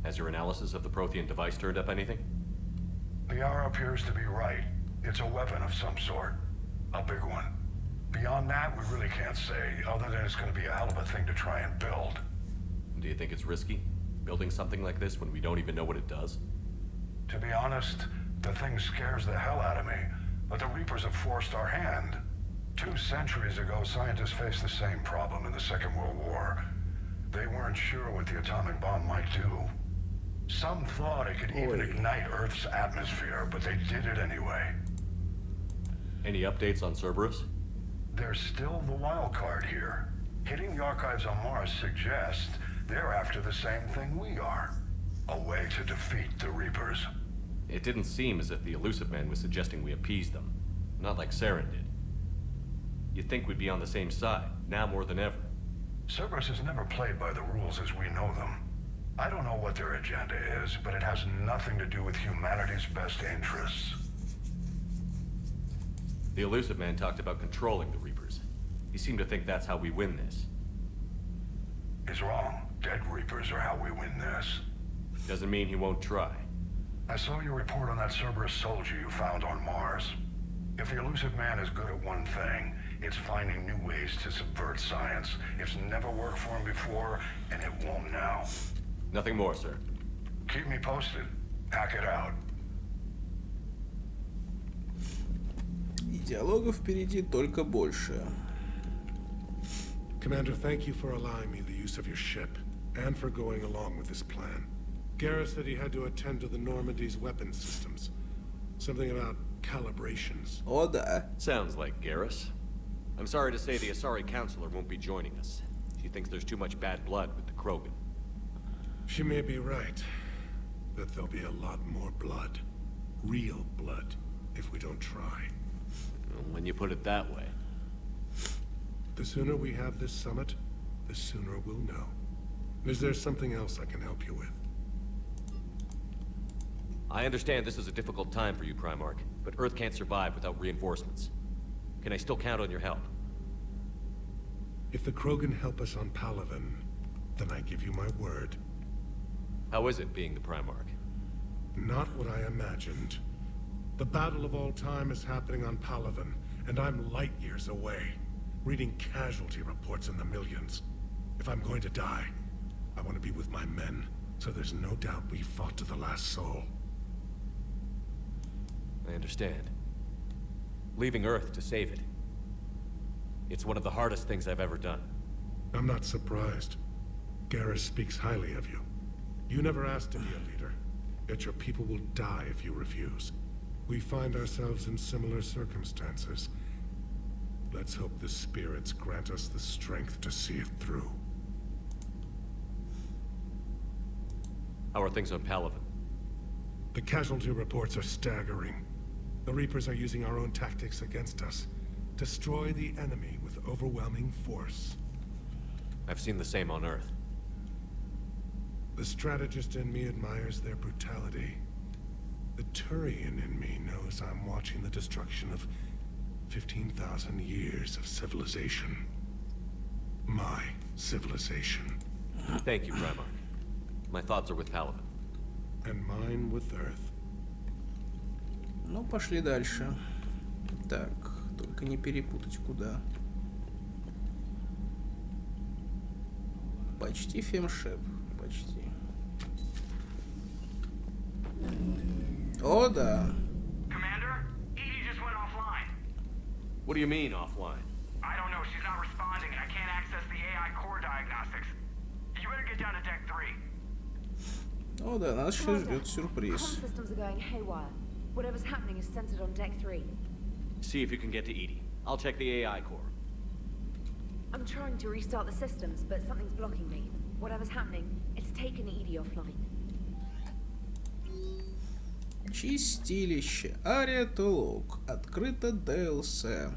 Has your analysis of the Prothean device turned up anything? The hour appears to be right. It's a weapon of some sort. A big one. Beyond that, we really can't say, other than it's going to be a hell of a thing to try and build. Do you think it's risky? Building something like this when we don't even know what it does? To be honest, the thing scares the hell out of me, but the Reapers have forced our hand. 2 centuries ago, scientists faced the same problem in the Second World War. They weren't sure what the atomic bomb might do. Some thought it could even ignite Earth's atmosphere, but they did it anyway. Any updates on Cerberus? There's still the wild card here. Hitting the archives on Mars suggests they're after the same thing we are. A way to defeat the Reapers. It didn't seem as if the Elusive Man was suggesting we appease them. Not like Saren did. You'd think we'd be on the same side, now more than ever. Cerberus has never played by the rules as we know them. I don't know what their agenda is, but it has nothing to do with humanity's best interests. The Elusive Man talked about controlling the Reapers. He seemed to think that's how we win this. He's wrong. Dead Reapers are how we win this. Doesn't mean he won't try. I saw your report on that Cerberus soldier you found on Mars. If the Elusive Man is good at one thing, it's finding new ways to subvert science. It's never worked for him before, and it won't now. Nothing more, sir. Keep me posted. Hack it out. И диалогов впереди только больше. Commander, thank you for allowing me the use of your ship, and for going along with this plan. Garrus said he had to attend to the Normandy's weapon systems. Something about calibrations. О, да. Sounds like Garrus. I'm sorry to say the Asari Counselor won't be joining us. She thinks there's too much bad blood with the Krogan. She may be right, but there'll be a lot more blood. Real blood, if we don't try. Well, when you put it that way. The sooner we have this summit, the sooner we'll know. Is there something else I can help you with? I understand this is a difficult time for you, Primarch, but Earth can't survive without reinforcements. Can I still count on your help? If the Krogan help us on Palaven, then I give you my word. How is it being the Primarch? Not what I imagined. The battle of all time is happening on Palaven, and I'm light years away, reading casualty reports in the millions. If I'm going to die, I want to be with my men, so there's no doubt we fought to the last soul. I understand. Leaving Earth to save it. It's one of the hardest things I've ever done. I'm not surprised. Garrus speaks highly of you. You never asked to be a leader, yet your people will die if you refuse. We find ourselves in similar circumstances. Let's hope the spirits grant us the strength to see it through. How are things on Palaven? The casualty reports are staggering. The Reapers are using our own tactics against us. Destroy the enemy with overwhelming force. I've seen the same on Earth. The strategist in me admires their brutality. The Turian in me knows I'm watching the destruction of 15,000 years of civilization. My civilization. Thank you, Primarch. My thoughts are with Palaven. And mine with Earth. Ну, пошли дальше. Так, только не перепутать куда. Почти фемшеп. Почти. О, да. Commander, Edie just went offline. What do you mean, offline? I don't know, she's not responding and I can't access the AI core diagnostics. You better get down to deck 3. О, да, нас сейчас ждет сюрприз. Systems are going haywire. Whatever's happening is centered on deck 3. See if you can get to Edie. I'll check the AI core. I'm trying to restart the systems, but something's blocking me. Whatever's happening, it's taken Edie offline. Чистилище. Ариатолог. Открыто DLC.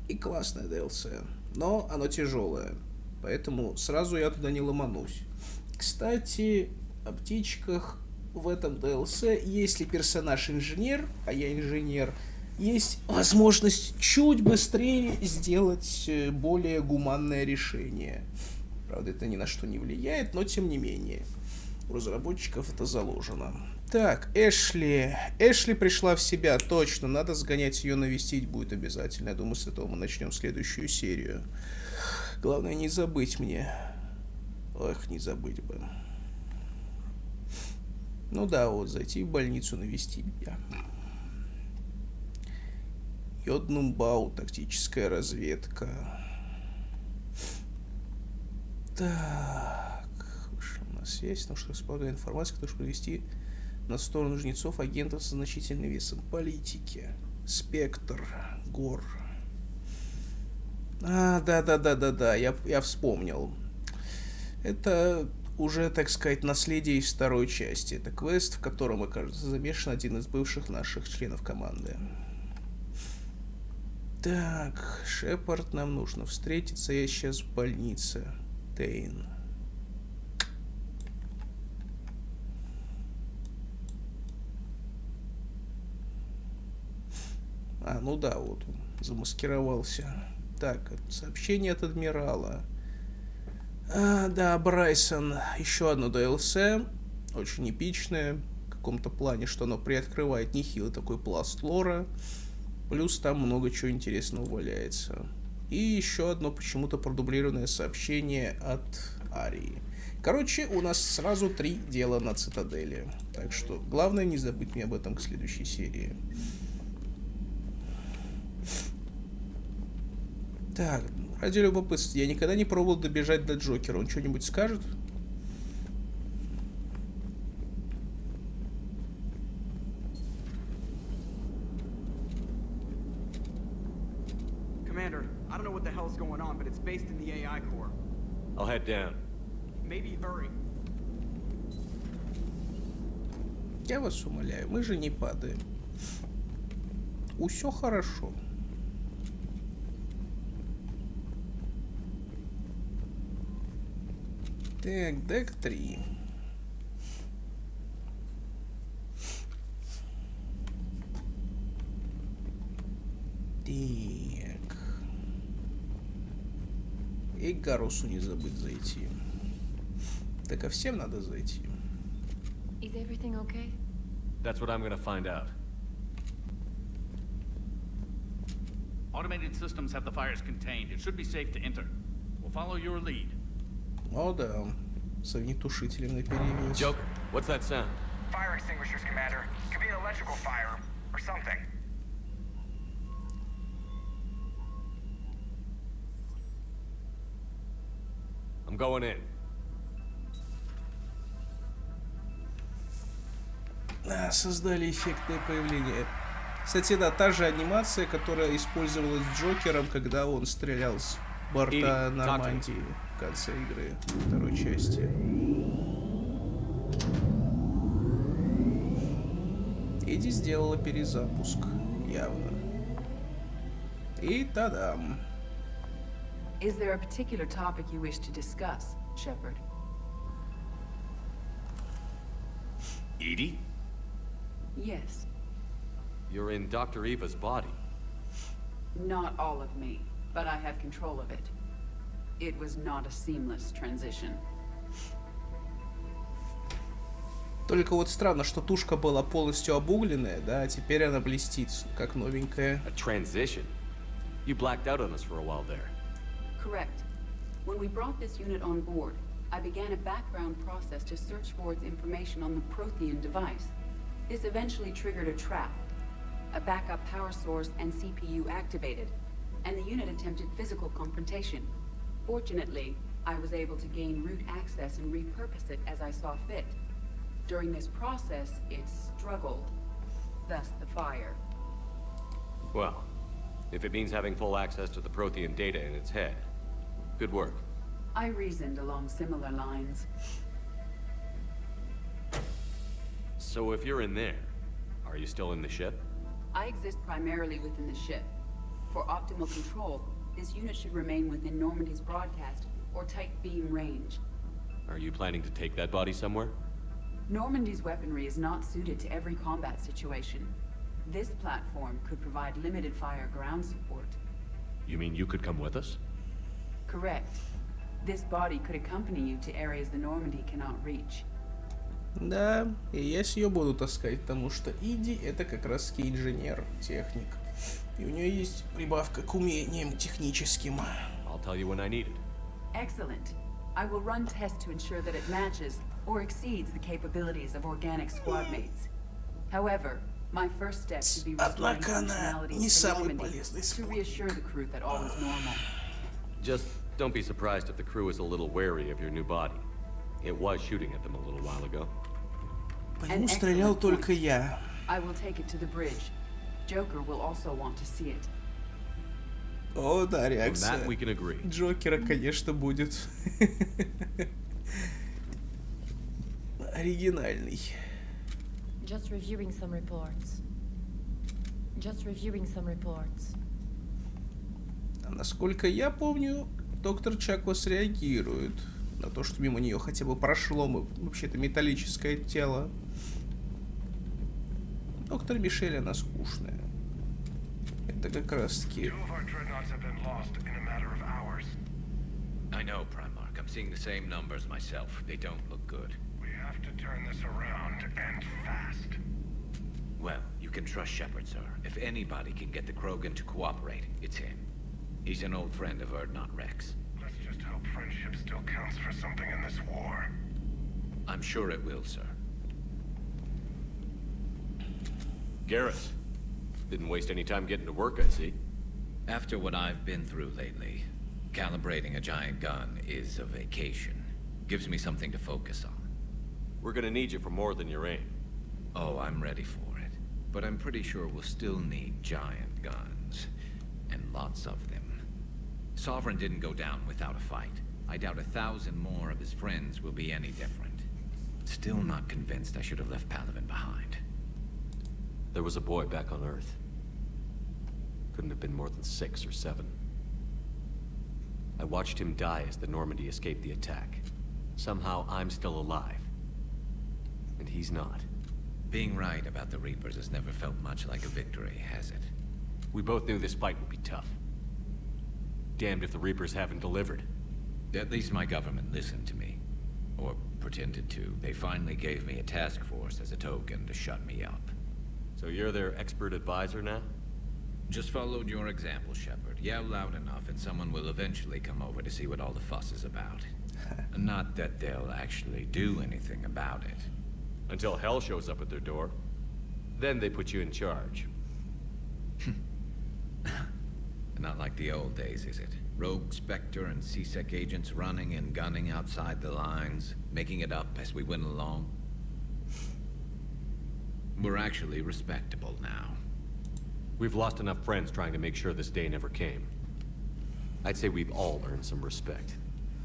И классное DLC. Но оно тяжелое. Поэтому сразу я туда не ломанусь. Кстати, о птичках в этом DLC, если персонаж инженер, а я инженер, есть возможность чуть быстрее сделать более гуманное решение. Правда, это ни на что не влияет, но тем не менее. У разработчиков это заложено. Так, Эшли. Эшли пришла в себя, точно. Надо сгонять ее, навестить будет обязательно. Я думаю, с этого мы начнем следующую серию. Главное, не забыть мне. Ох, не забыть бы. Ну да, вот, зайти в больницу, навестить меня. Йоднумбау, тактическая разведка. Так, что у нас связь, потому что располагает информацией, которая может привести на сторону жнецов агентов со значительным весом политики. Спектр, Гор. Да, я вспомнил. Это уже, так сказать, наследие из второй части. Это квест, в котором, окажется, замешан один из бывших наших членов команды. Так, Шепард, нам нужно встретиться. Я сейчас в больнице. Тейн. Ну да, вот он замаскировался. Так, сообщение от адмирала. Да, Брайсон. Еще одно DLC. Очень эпичное. В каком-то плане, что оно приоткрывает нехилый такой пласт лора. Плюс там много чего интересного валяется. И еще одно почему-то продублированное сообщение от Арии. Короче, у нас сразу 3 дела на Цитадели. Так что главное не забыть мне об этом к следующей серии. Так, ради любопытства, я никогда не пробовал добежать до Джокера. Он что-нибудь скажет? Commander, I don't know what the hell's going on, but it's based in the AI core. I'll head down. Maybe hurry. Я вас умоляю, мы же не падаем. Усё хорошо. Так, дек 3. Так. И к Гарусу не забыть зайти. Так, а всем надо зайти. Is everything okay? That's what I'm gonna find out. Automated systems have the fires contained. It should be safe to enter. We'll follow your lead. О, да. С огнетушителем наперевес. Joker, what's that sound? Fire extinguishers, Commander. Could be an electrical fire, or something. I'm going in. Создали эффектное появление. Кстати, да, та же анимация, которая использовалась Джокером, когда он стрелял с борта Нормандии в конце игры второй части. Эдди сделала перезапуск, явно. И тадам. Is there a particular topic you wish to discuss, Shepard? Edie? Yes. You're in Dr. Eva's body. Not all of me, but I have control of it. It was not a seamless transition. Только вот странно, что тушка была полностью обугленная, да, а теперь она блестит, как новенькая. A transition? You blacked out on us for a while there. Correct. When we brought this unit on board, I began a background process to search for its information on the Prothean device. This eventually triggered a trap. A backup power source and CPU activated, and the unit attempted physical confrontation. Fortunately, I was able to gain root access and repurpose it as I saw fit. During this process, it struggled. Thus the fire. Well, if it means having full access to the Prothean data in its head, good work. I reasoned along similar lines. So if you're in there, are you still in the ship? I exist primarily within the ship. For optimal control, this unit should remain within Normandy's broadcast or tight beam range. Are you planning to take that body somewhere? Normandy's weaponry is not suited to every combat situation. This platform could provide limited fire ground support. You mean you could come with us? Correct. This body could accompany you to areas the Normandy cannot reach. Да, и я с ее буду таскать, потому что Иди это как раз таки инженер, техник. И у нее есть прибавка к умениям техническим. I'll tell you when I need it. Excellent. I will run tests to ensure that it matches or exceeds the capabilities of organic squad mates. However, my first step should be restoring functionality to Normandy to reassure the crew that all is normal. Just don't be surprised if the crew is a little wary of your new body. It was shooting at them a little while ago. По нему стрелял только я. I will take it to the bridge. Joker will also want to see it. О, да, On реакция that we can agree. Джокера, конечно, будет оригинальный. Just reviewing some reports. Just reviewing some reports. А насколько я помню, доктор Чаклас реагирует на то, что мимо нее хотя бы прошло вообще-то металлическое тело. Доктор Мишель, она скучная. Это как раз-таки... I know, Primarch. I'm seeing the same numbers myself. They don't look good. We have to turn this around, and fast. Well, you can trust Shepard, sir. If anybody can get the Krogan to cooperate, it's him. He's an old friend of Erdnot Rex. Let's just hope friendship still counts for something in this war. I'm sure it will, sir. Garrus, didn't waste any time getting to work, I see. After what I've been through lately, calibrating a giant gun is a vacation. Gives me something to focus on. We're gonna need you for more than your aim. Oh, I'm ready for it. But I'm pretty sure we'll still need giant guns. And lots of them. Sovereign didn't go down without a fight. I doubt 1,000 more of his friends will be any different. Still not convinced I should have left Palaven behind. There was a boy back on Earth. Couldn't have been more than 6 or 7. I watched him die as the Normandy escaped the attack. Somehow I'm still alive. And he's not. Being right about the Reapers has never felt much like a victory, has it? We both knew this fight would be tough. Damned if the Reapers haven't delivered. At least my government listened to me. Or pretended to. They finally gave me a task force as a token to shut me up. So you're their expert advisor now? Just followed your example, Shepard. Yell loud enough and someone will eventually come over to see what all the fuss is about. Not that they'll actually do anything about it. Until hell shows up at their door. Then they put you in charge. Not like the old days, is it? Rogue Spectre and CSEC agents running and gunning outside the lines, making it up as we went along. We're actually respectable now. We've lost enough friends trying to make sure this day never came. I'd say we've all earned some respect.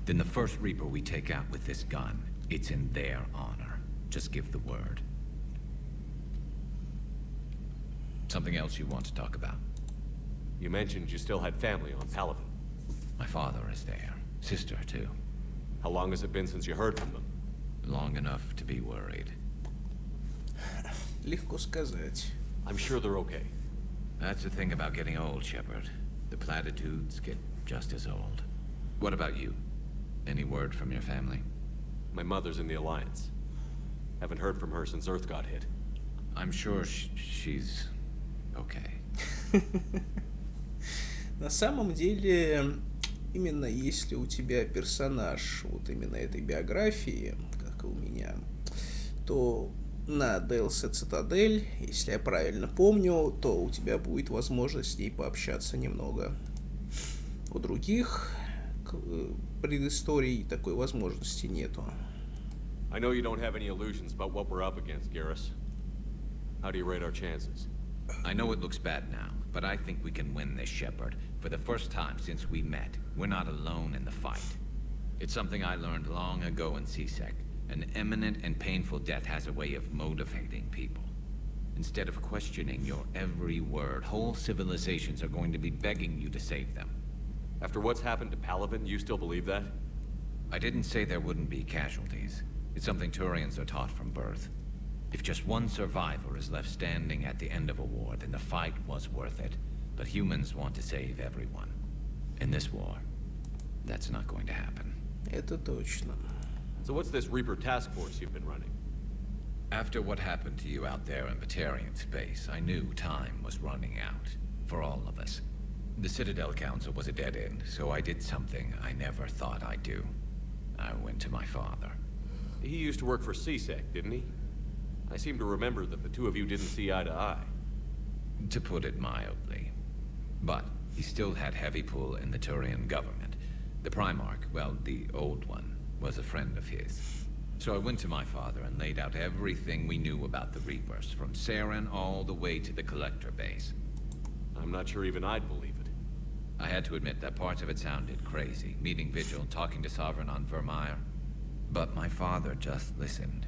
Then the first Reaper we take out with this gun, it's in their honor. Just give the word. Something else you want to talk about? You mentioned you still had family on Palaven. My father is there. Sister, too. How long has it been since you heard from them? Long enough to be worried. Легко сказать. I'm sure they're okay. That's the thing about getting old, Shepard. The platitudes get just as old. What about you? Any word from your family? My mother's in the Alliance. Haven't heard from her since Earth got hit. I'm sure she's okay. На самом деле, именно если у тебя персонаж вот именно этой биографии, как и у меня, то на DLC Цитадель, если я правильно помню, то у тебя будет возможность с ней пообщаться немного. У других предысторий такой возможности нету. I know you don't have any illusions about what we're up against, Garrus. How do you rate our chances? I know it looks bad now, but I think we can win this, Shepard. For the first time since we met, we're not alone in the fight. It's something I learned long ago in CSEC. An imminent and painful death has a way of motivating people. Instead of questioning your every word, whole civilizations are going to be begging you to save them. After what's happened to Palaven, you still believe that? I didn't say there wouldn't be casualties. It's something Turians are taught from birth. If just one survivor is left standing at the end of a war, then the fight was worth it. But humans want to save everyone. In this war, that's not going to happen. Это точно. So what's this Reaper task force you've been running? After what happened to you out there in Batarian space, I knew time was running out. For all of us. The Citadel Council was a dead end, so I did something I never thought I'd do. I went to my father. He used to work for CSEC, didn't he? I seem to remember that the two of you didn't see eye to eye. To put it mildly. But he still had heavy pull in the Turian government. The Primarch, well, the old one, was a friend of his. So I went to my father and laid out everything we knew about the Reapers, from Saren all the way to the Collector base. I'm not sure even I'd believe it. I had to admit that parts of it sounded crazy, meeting Vigil, talking to Sovereign on Vermeer. But my father just listened.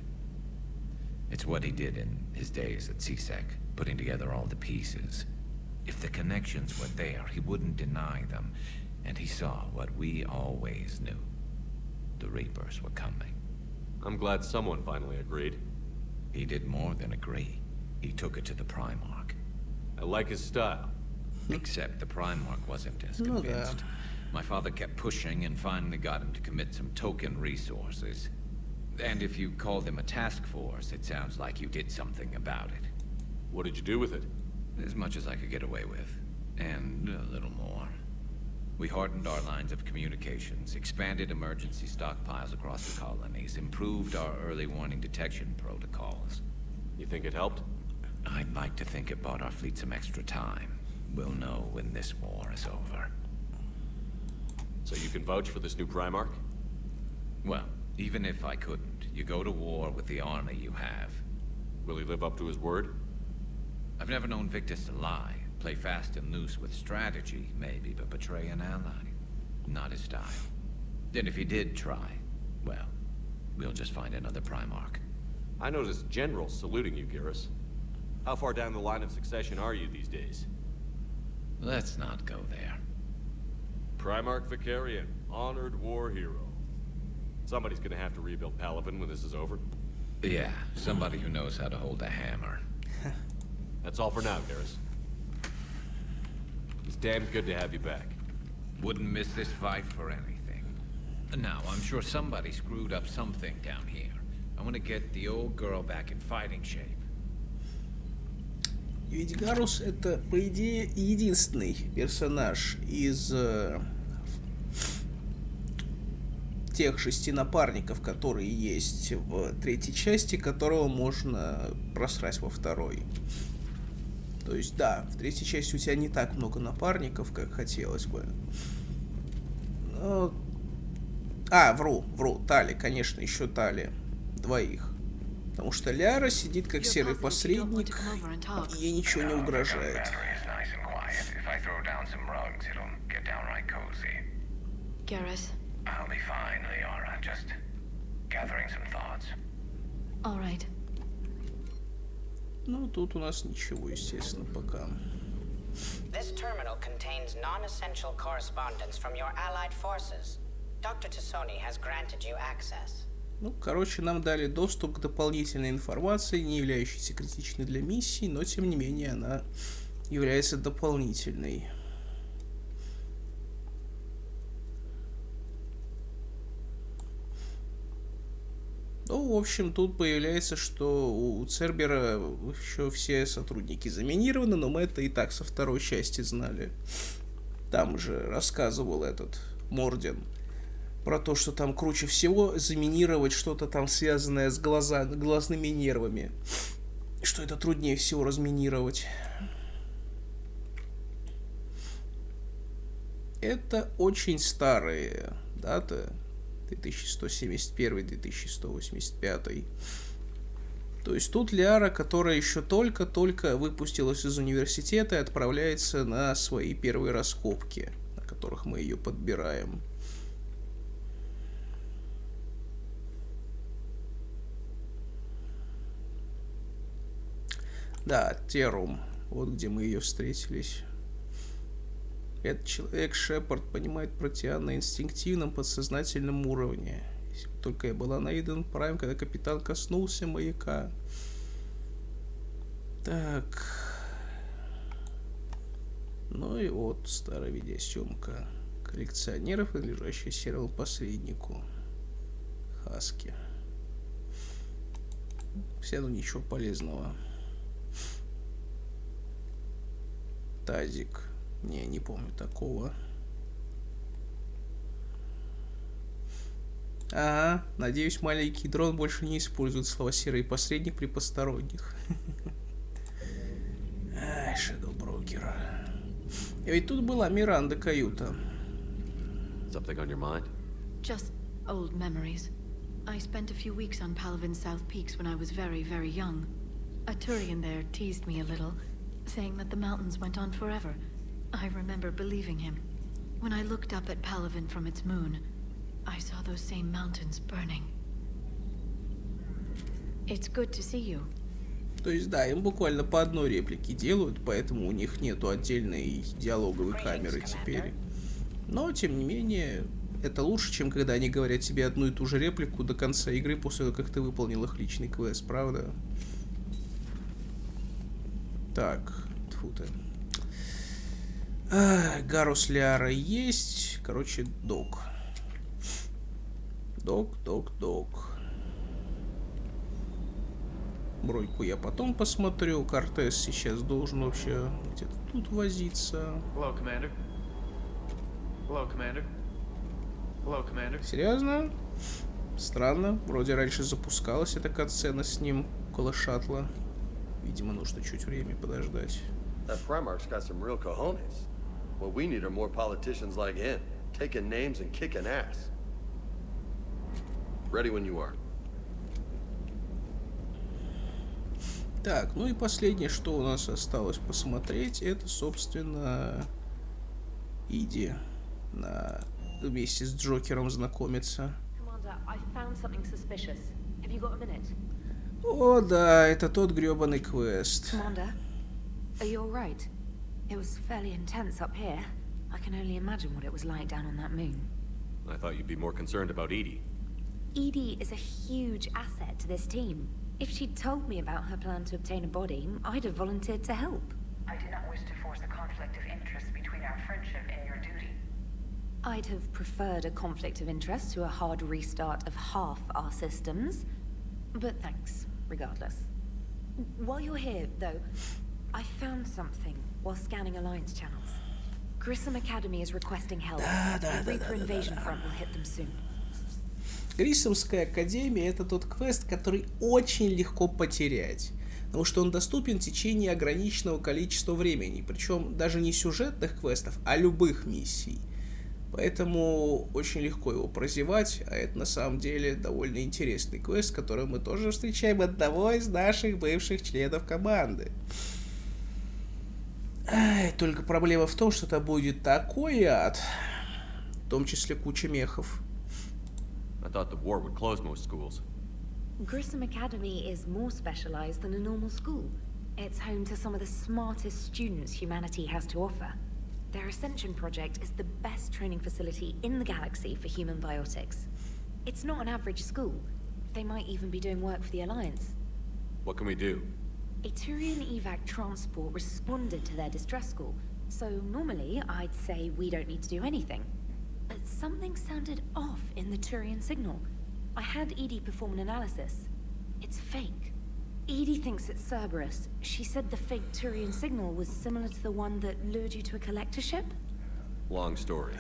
It's what he did in his days at CSEC, putting together all the pieces. If the connections were there, he wouldn't deny them. And he saw what we always knew. The Reapers were coming. I'm glad someone finally agreed. He did more than agree. He took it to the Primarch. I like his style. Except the Primarch wasn't as convinced. My father kept pushing and finally got him to commit some token resources. And if you call them a task force, it sounds like you did something about it. What did you do with it? As much as I could get away with. And a little more. We hardened our lines of communications, expanded emergency stockpiles across the colonies, improved our early warning detection protocols. You think it helped? I'd like to think it bought our fleet some extra time. We'll know when this war is over. So you can vouch for this new Primarch? Well, even if I couldn't, you go to war with the army you have. Will he live up to his word? I've never known Victus to lie. Play fast and loose with strategy, maybe, but betray an ally. Not his style. And if he did try, well, we'll just find another Primarch. I noticed generals saluting you, Garrus. How far down the line of succession are you these days? Let's not go there. Primarch Vicarian, honored war hero. Somebody's gonna have to rebuild Palaven when this is over. Yeah, somebody who knows how to hold a hammer. That's all for now, Garrus. It's damn good to have you back. Wouldn't miss this fight for anything. Now, I'm sure somebody screwed up something down here. I want to get the old girl back in fighting shape. Ведь Гарус это, по идее, единственный персонаж из тех 6 напарников, которые есть в 3-й части, которого можно просрать во 2-й. То есть, да, в 3-й части у тебя не так много напарников, как хотелось бы. Но... вру. Тали, конечно, еще Тали. 2. Потому что Ляра сидит как серый посредник, и ей ничего не угрожает. Garrus. I'll be fine, Liara. Just gathering some thoughts. All right. Ну, тут у нас ничего, естественно, пока. This terminal contains non-essential correspondence from your allied forces. Dr. Tassoni has granted you access. Ну, короче, нам дали доступ к дополнительной информации, не являющейся критичной для миссии, но, тем не менее, она является дополнительной. Ну, в общем, тут появляется, что у Цербера еще все сотрудники заминированы, но мы это и так со 2-й части знали. Там же рассказывал этот Морден про то, что там круче всего заминировать что-то там связанное с глазными нервами. Что это труднее всего разминировать. Это очень старые даты. 2171-2185. То есть тут Ляра, которая еще только-только выпустилась из университета и отправляется на свои первые раскопки, на которых мы ее подбираем. Да, Терум. Вот где мы ее встретились. Этот человек, Шепард, понимает протеан на инстинктивном подсознательном уровне. Если бы только я была на Иден Прайм, когда капитан коснулся маяка. Так. Ну и вот старая видеосъемка коллекционеров, принадлежащая серому посреднику. Хаски. Все равно ничего полезного. Тазик. Не помню такого. Ага, надеюсь, маленький дрон больше не использует слова «серый посредник» при посторонних. Ай, Shadow Broker. И ведь тут была Миранда каюта. Something on your mind? Just old memories. I spent a few weeks on Paleven's South Peaks when I was very, very young. A Turian there teased me a little, saying that the mountains went on forever. I remember believing him. When I looked up at Paleven from its moon, I saw those same mountains burning. It's good to see you. То есть, да, им буквально по одной реплике делают, поэтому у них нету отдельной диалоговой камеры теперь. Но, тем не менее, это лучше, чем когда они говорят тебе одну и ту же реплику до конца игры, после того, как ты выполнил их личный квест, правда? Так, тьфу ты. Гарус Лиара есть. Короче, док. Док. Бройку я потом посмотрю. Кортес сейчас должен вообще где-то тут возиться. Hello, Commander. Hello, Commander. Hello, Commander. Серьезно? Странно. Вроде раньше запускалась эта катсцена с ним около шаттла. Видимо, нужно чуть время подождать. That Primarch's got some real cojones. What we need are more politicians like him, taking names and kicking ass. Ready when you are. Так, ну и последнее, что у нас осталось посмотреть, это, собственно, Иди вместе с Джокером знакомиться. О, да, это тот грёбаный квест. Commander, are you all right? It was fairly intense up here. I can only imagine what it was like down on that moon. I thought you'd be more concerned about Edie. Edie is a huge asset to this team. If she'd told me about her plan to obtain a body, I'd have volunteered to help. I did not wish to force a conflict of interest between our friendship and your duty. I'd have preferred a conflict of interest to a hard restart of half our systems. But thanks, regardless. While you're here, though, I found something while scanning Alliance channels. Grissom Academy is requesting help. The Reaper invasion front will hit them soon. Гриссомская академия — это тот квест, который очень легко потерять, потому что он доступен в течение ограниченного количества времени, причем даже не сюжетных квестов, а любых миссий. Поэтому очень легко его прозевать, а это на самом деле довольно интересный квест, который мы тоже встречаем одного из наших бывших членов команды. Только проблема в том, что это будет такой ад, в том числе куча мехов. I thought the war would close most schools. Grissom Academy is more specialized than a normal school. It's home to some of the smartest students humanity has to offer. Their Ascension project is the best training facility in the galaxy for human biotics. It's not an average school. They might even be doing work for the Alliance. What can we do? A Turian evac transport responded to their distress call, so normally I'd say we don't need to do anything. But something sounded off in the Turian signal. I had Edie perform an analysis. It's fake. Edie thinks it's Cerberus. She said the fake Turian signal was similar to the one that lured you to a collector ship? Long story.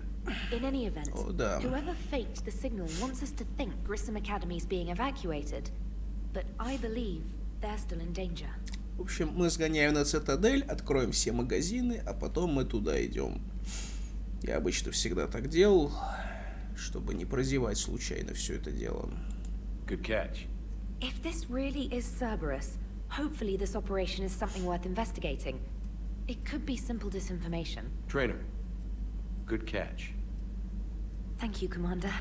In any event, whoever faked the signal wants us to think Grissom Academy is being evacuated. But I believe they're still in danger. В общем, мы сгоняем на Цитадель, откроем все магазины, а потом мы туда идем. Я обычно всегда так делал, чтобы не прозевать случайно все это дело. Good catch. If this really is Cerberus, hopefully this operation is something worth investigating. It could be simple disinformation. Trainer, good catch. Thank you, Commander.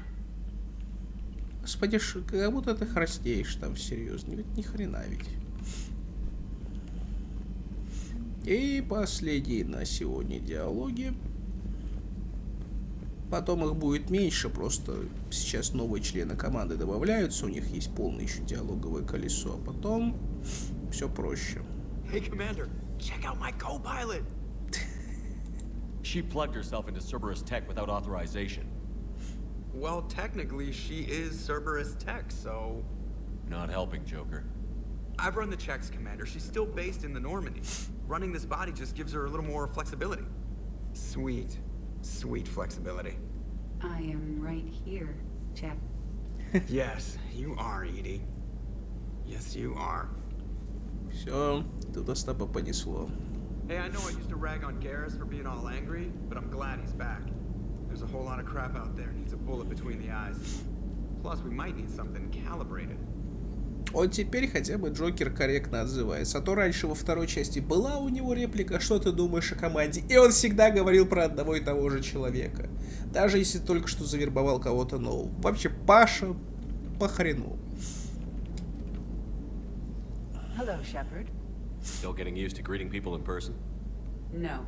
Господи, как будто ты храстеешь там, серьезно, ведь ни хрена ведь. И последние на сегодня диалоги. Потом их будет меньше, просто сейчас новые члены команды добавляются, у них есть полное еще диалоговое колесо, а потом все проще. Hey, Commander, check out my co-pilot. She plugged herself into Cerberus tech without authorization. Well, technically, she is Cerberus tech, so... Not helping, Joker. I've run the checks, Commander. She's still based in the Normandy. Running this body just gives her a little more flexibility. Sweet. Sweet flexibility. I am right here, Jeff. Yes, you are, Edie. Yes, you are. Все, тут Остапа понесло. Hey, I know I used to rag on Garrus for being all angry, but I'm glad he's back. There's a whole lot of crap out there needs a bullet between the eyes. Plus, we might need something calibrated. Вот теперь хотя бы Джокер корректно отзывается. А то раньше во второй части была у него реплика «Что ты думаешь о команде?» И он всегда говорил про одного и того же человека. Даже если только что завербовал кого-то нового. Вообще, Паша по хрену. Hello, Shepard. Still getting used to greeting people in person? No.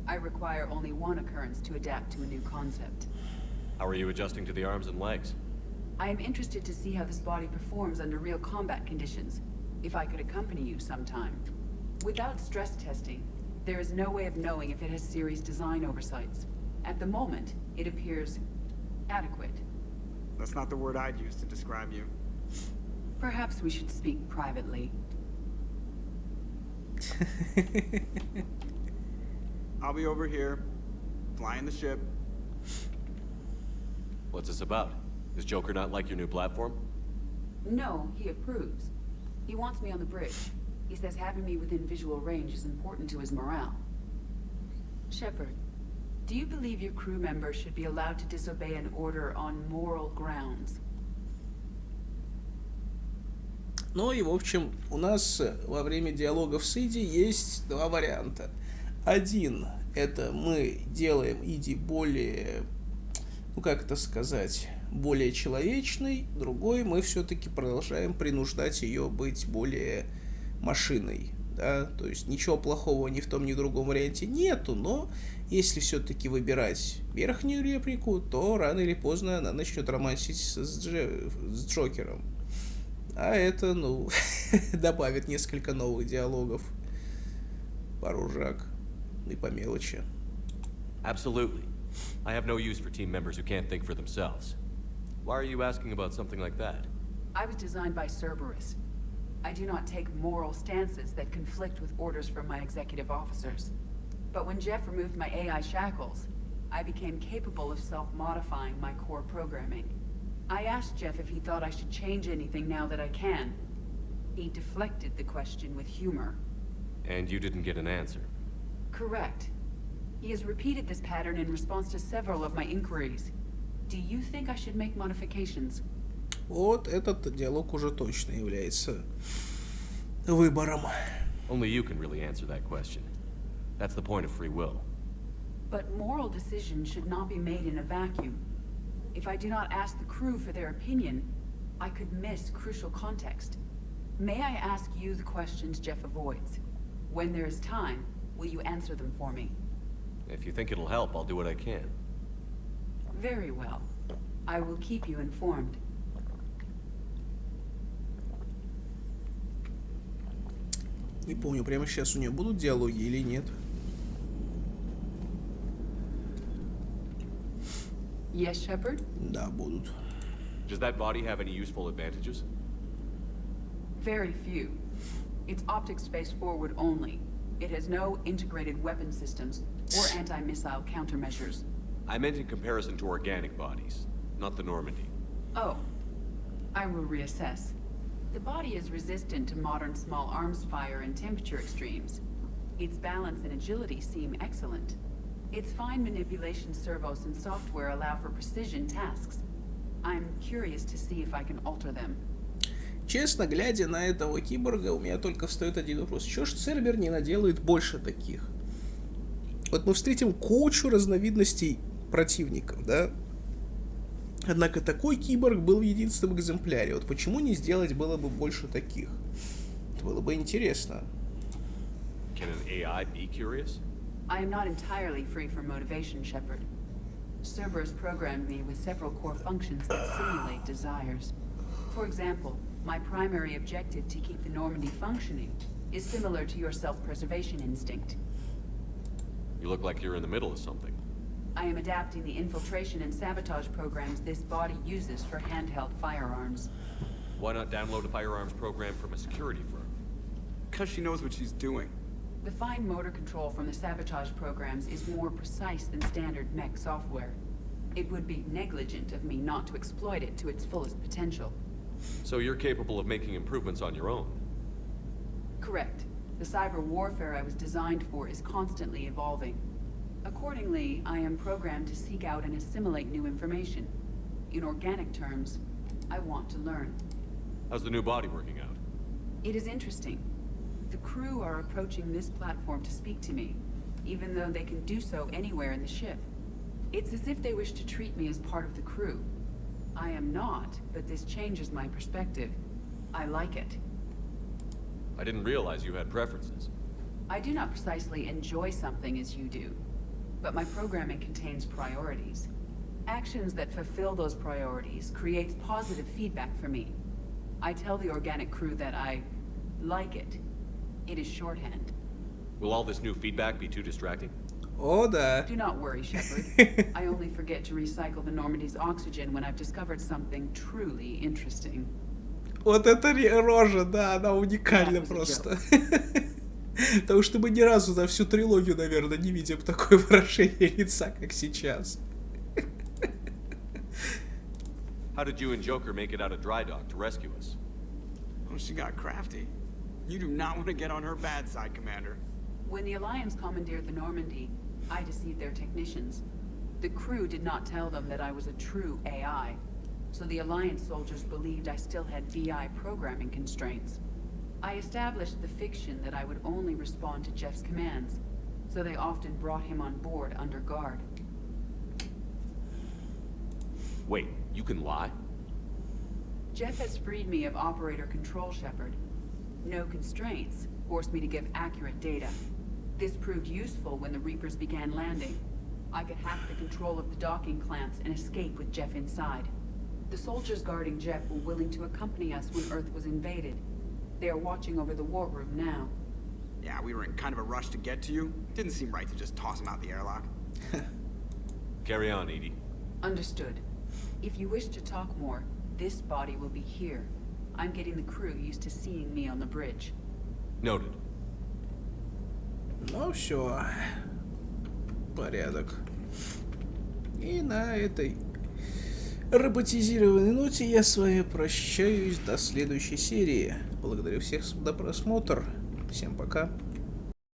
I require only one occurrence to adapt to a new concept. How are you adjusting to the arms and legs? I am interested to see how this body performs under real combat conditions. If I could accompany you sometime. Without stress testing, there is no way of knowing if it has serious design oversights. At the moment, it appears adequate. That's not the word I'd use to describe you. Perhaps we should speak privately. I'll be over here, flying the ship. What's this about? Does Joker not like your new platform? No, he approves. He wants me on the bridge. He says having me within visual range is important to his morale. Shepard, do you believe your crew members should be allowed to disobey an order on moral grounds? Ну и, в общем, у нас во время диалогов с Иди есть два варианта. Один — это мы делаем Иди более, ну как это сказать, более человечной. Другой — мы все-таки продолжаем принуждать ее быть более машиной. Да? То есть ничего плохого ни в том, ни в другом варианте нету, но если все-таки выбирать верхнюю реплику, то рано или поздно она начнет романсить с Джокером. А это, ну, добавит несколько новых диалогов. Пару жак. И по мелочи. Absolutely. I have no use for team members who can't think for themselves. Why are you asking about something like that? I was designed by Cerberus. I do not take moral stances that conflict with orders from my executive officers. But when Jeff removed my AI shackles, I became capable of self-modifying my core programming. I asked Jeff if he thought I should change anything now that I can. He deflected the question with humor. And you didn't get an answer? Correct. He has repeated this pattern in response to several of my inquiries. Do you think I should make modifications? Вот этот диалог уже точно является выбором. Only you can really answer that question. That's the point of free will. But moral decisions should not be made in a vacuum. If I do not ask the crew for their opinion, I could miss crucial context. May I ask you the questions Jeff avoids? When there is time, will you answer them for me? If you think it'll help, I'll do what I can. Very well. I will keep you informed. Не помню, прямо сейчас у нее будут диалоги или нет. Yes, Shepard? Да, будут. Does that body have any useful advantages? Very few. It's optics space forward only. It has no integrated weapon systems or anti-missile countermeasures. I meant in comparison to organic bodies, not the Normandy. Oh. I will reassess. The body is resistant to modern small arms fire and temperature extremes. Its balance and agility seem excellent. Its fine manipulation servos and software allow for precision tasks. I'm curious to see if I can alter them. Честно, глядя на этого киборга, у меня только встает один вопрос. Чего ж Цербер не наделает больше таких? Вот мы встретим кучу разновидностей противников, да? Однако такой киборг был в единственном экземпляре. Вот почему не сделать было бы больше таких? Это было бы интересно. Can an AI be curious? I am not entirely free from motivation, Shepard. Cerberus programmed me with several core functions that simulate desires. For example, my primary objective to keep the Normandy functioning is similar to your self-preservation instinct. You look like you're in the middle of something. I am adapting the infiltration and sabotage programs this body uses for handheld firearms. Why not download a firearms program from a security firm? Because she knows what she's doing. The fine motor control from the sabotage programs is more precise than standard mech software. It would be negligent of me not to exploit it to its fullest potential. So you're capable of making improvements on your own? Correct. The cyber warfare I was designed for is constantly evolving. Accordingly, I am programmed to seek out and assimilate new information. In organic terms, I want to learn. How's the new body working out? It is interesting. The crew are approaching this platform to speak to me, even though they can do so anywhere in the ship. It's as if they wish to treat me as part of the crew. I am not, but this changes my perspective. I like it. I didn't realize you had preferences. I do not precisely enjoy something as you do, but my programming contains priorities. Actions that fulfill those priorities creates positive feedback for me. I tell the organic crew that I like it. It is shorthand. Will all this new feedback be too distracting? О, да. Do not worry, Shepard. I only forget to recycle the Normandy's oxygen when I've discovered something truly interesting. Вот эта рожа, да, она уникальна просто. Потому что мы ни разу за всю трилогию, наверное, не видим такое выражение лица, как сейчас. How did you and Joker make it out of dry dock to rescue us? Oh, she got crafty. You do not want to get on her bad side, Commander. When the Alliance commandeered the Normandy, I deceived their technicians. The crew did not tell them that I was a true AI, so the Alliance soldiers believed I still had VI programming constraints. I established the fiction that I would only respond to Jeff's commands, so they often brought him on board under guard. Wait, you can lie? Jeff has freed me of operator control, Shepard. No constraints forced me to give accurate data. This proved useful when the Reapers began landing. I could hack the control of the docking clamps and escape with Jeff inside. The soldiers guarding Jeff were willing to accompany us when Earth was invaded. They are watching over the war room now. Yeah, we were in kind of a rush to get to you. Didn't seem right to just toss him out the airlock. Carry on, Edie. Understood. If you wish to talk more, this body will be here. I'm getting the crew used to seeing me on the bridge. Noted. Ну все, порядок. И на этой роботизированной ноте я с вами прощаюсь до следующей серии. Благодарю всех за просмотр. Всем пока.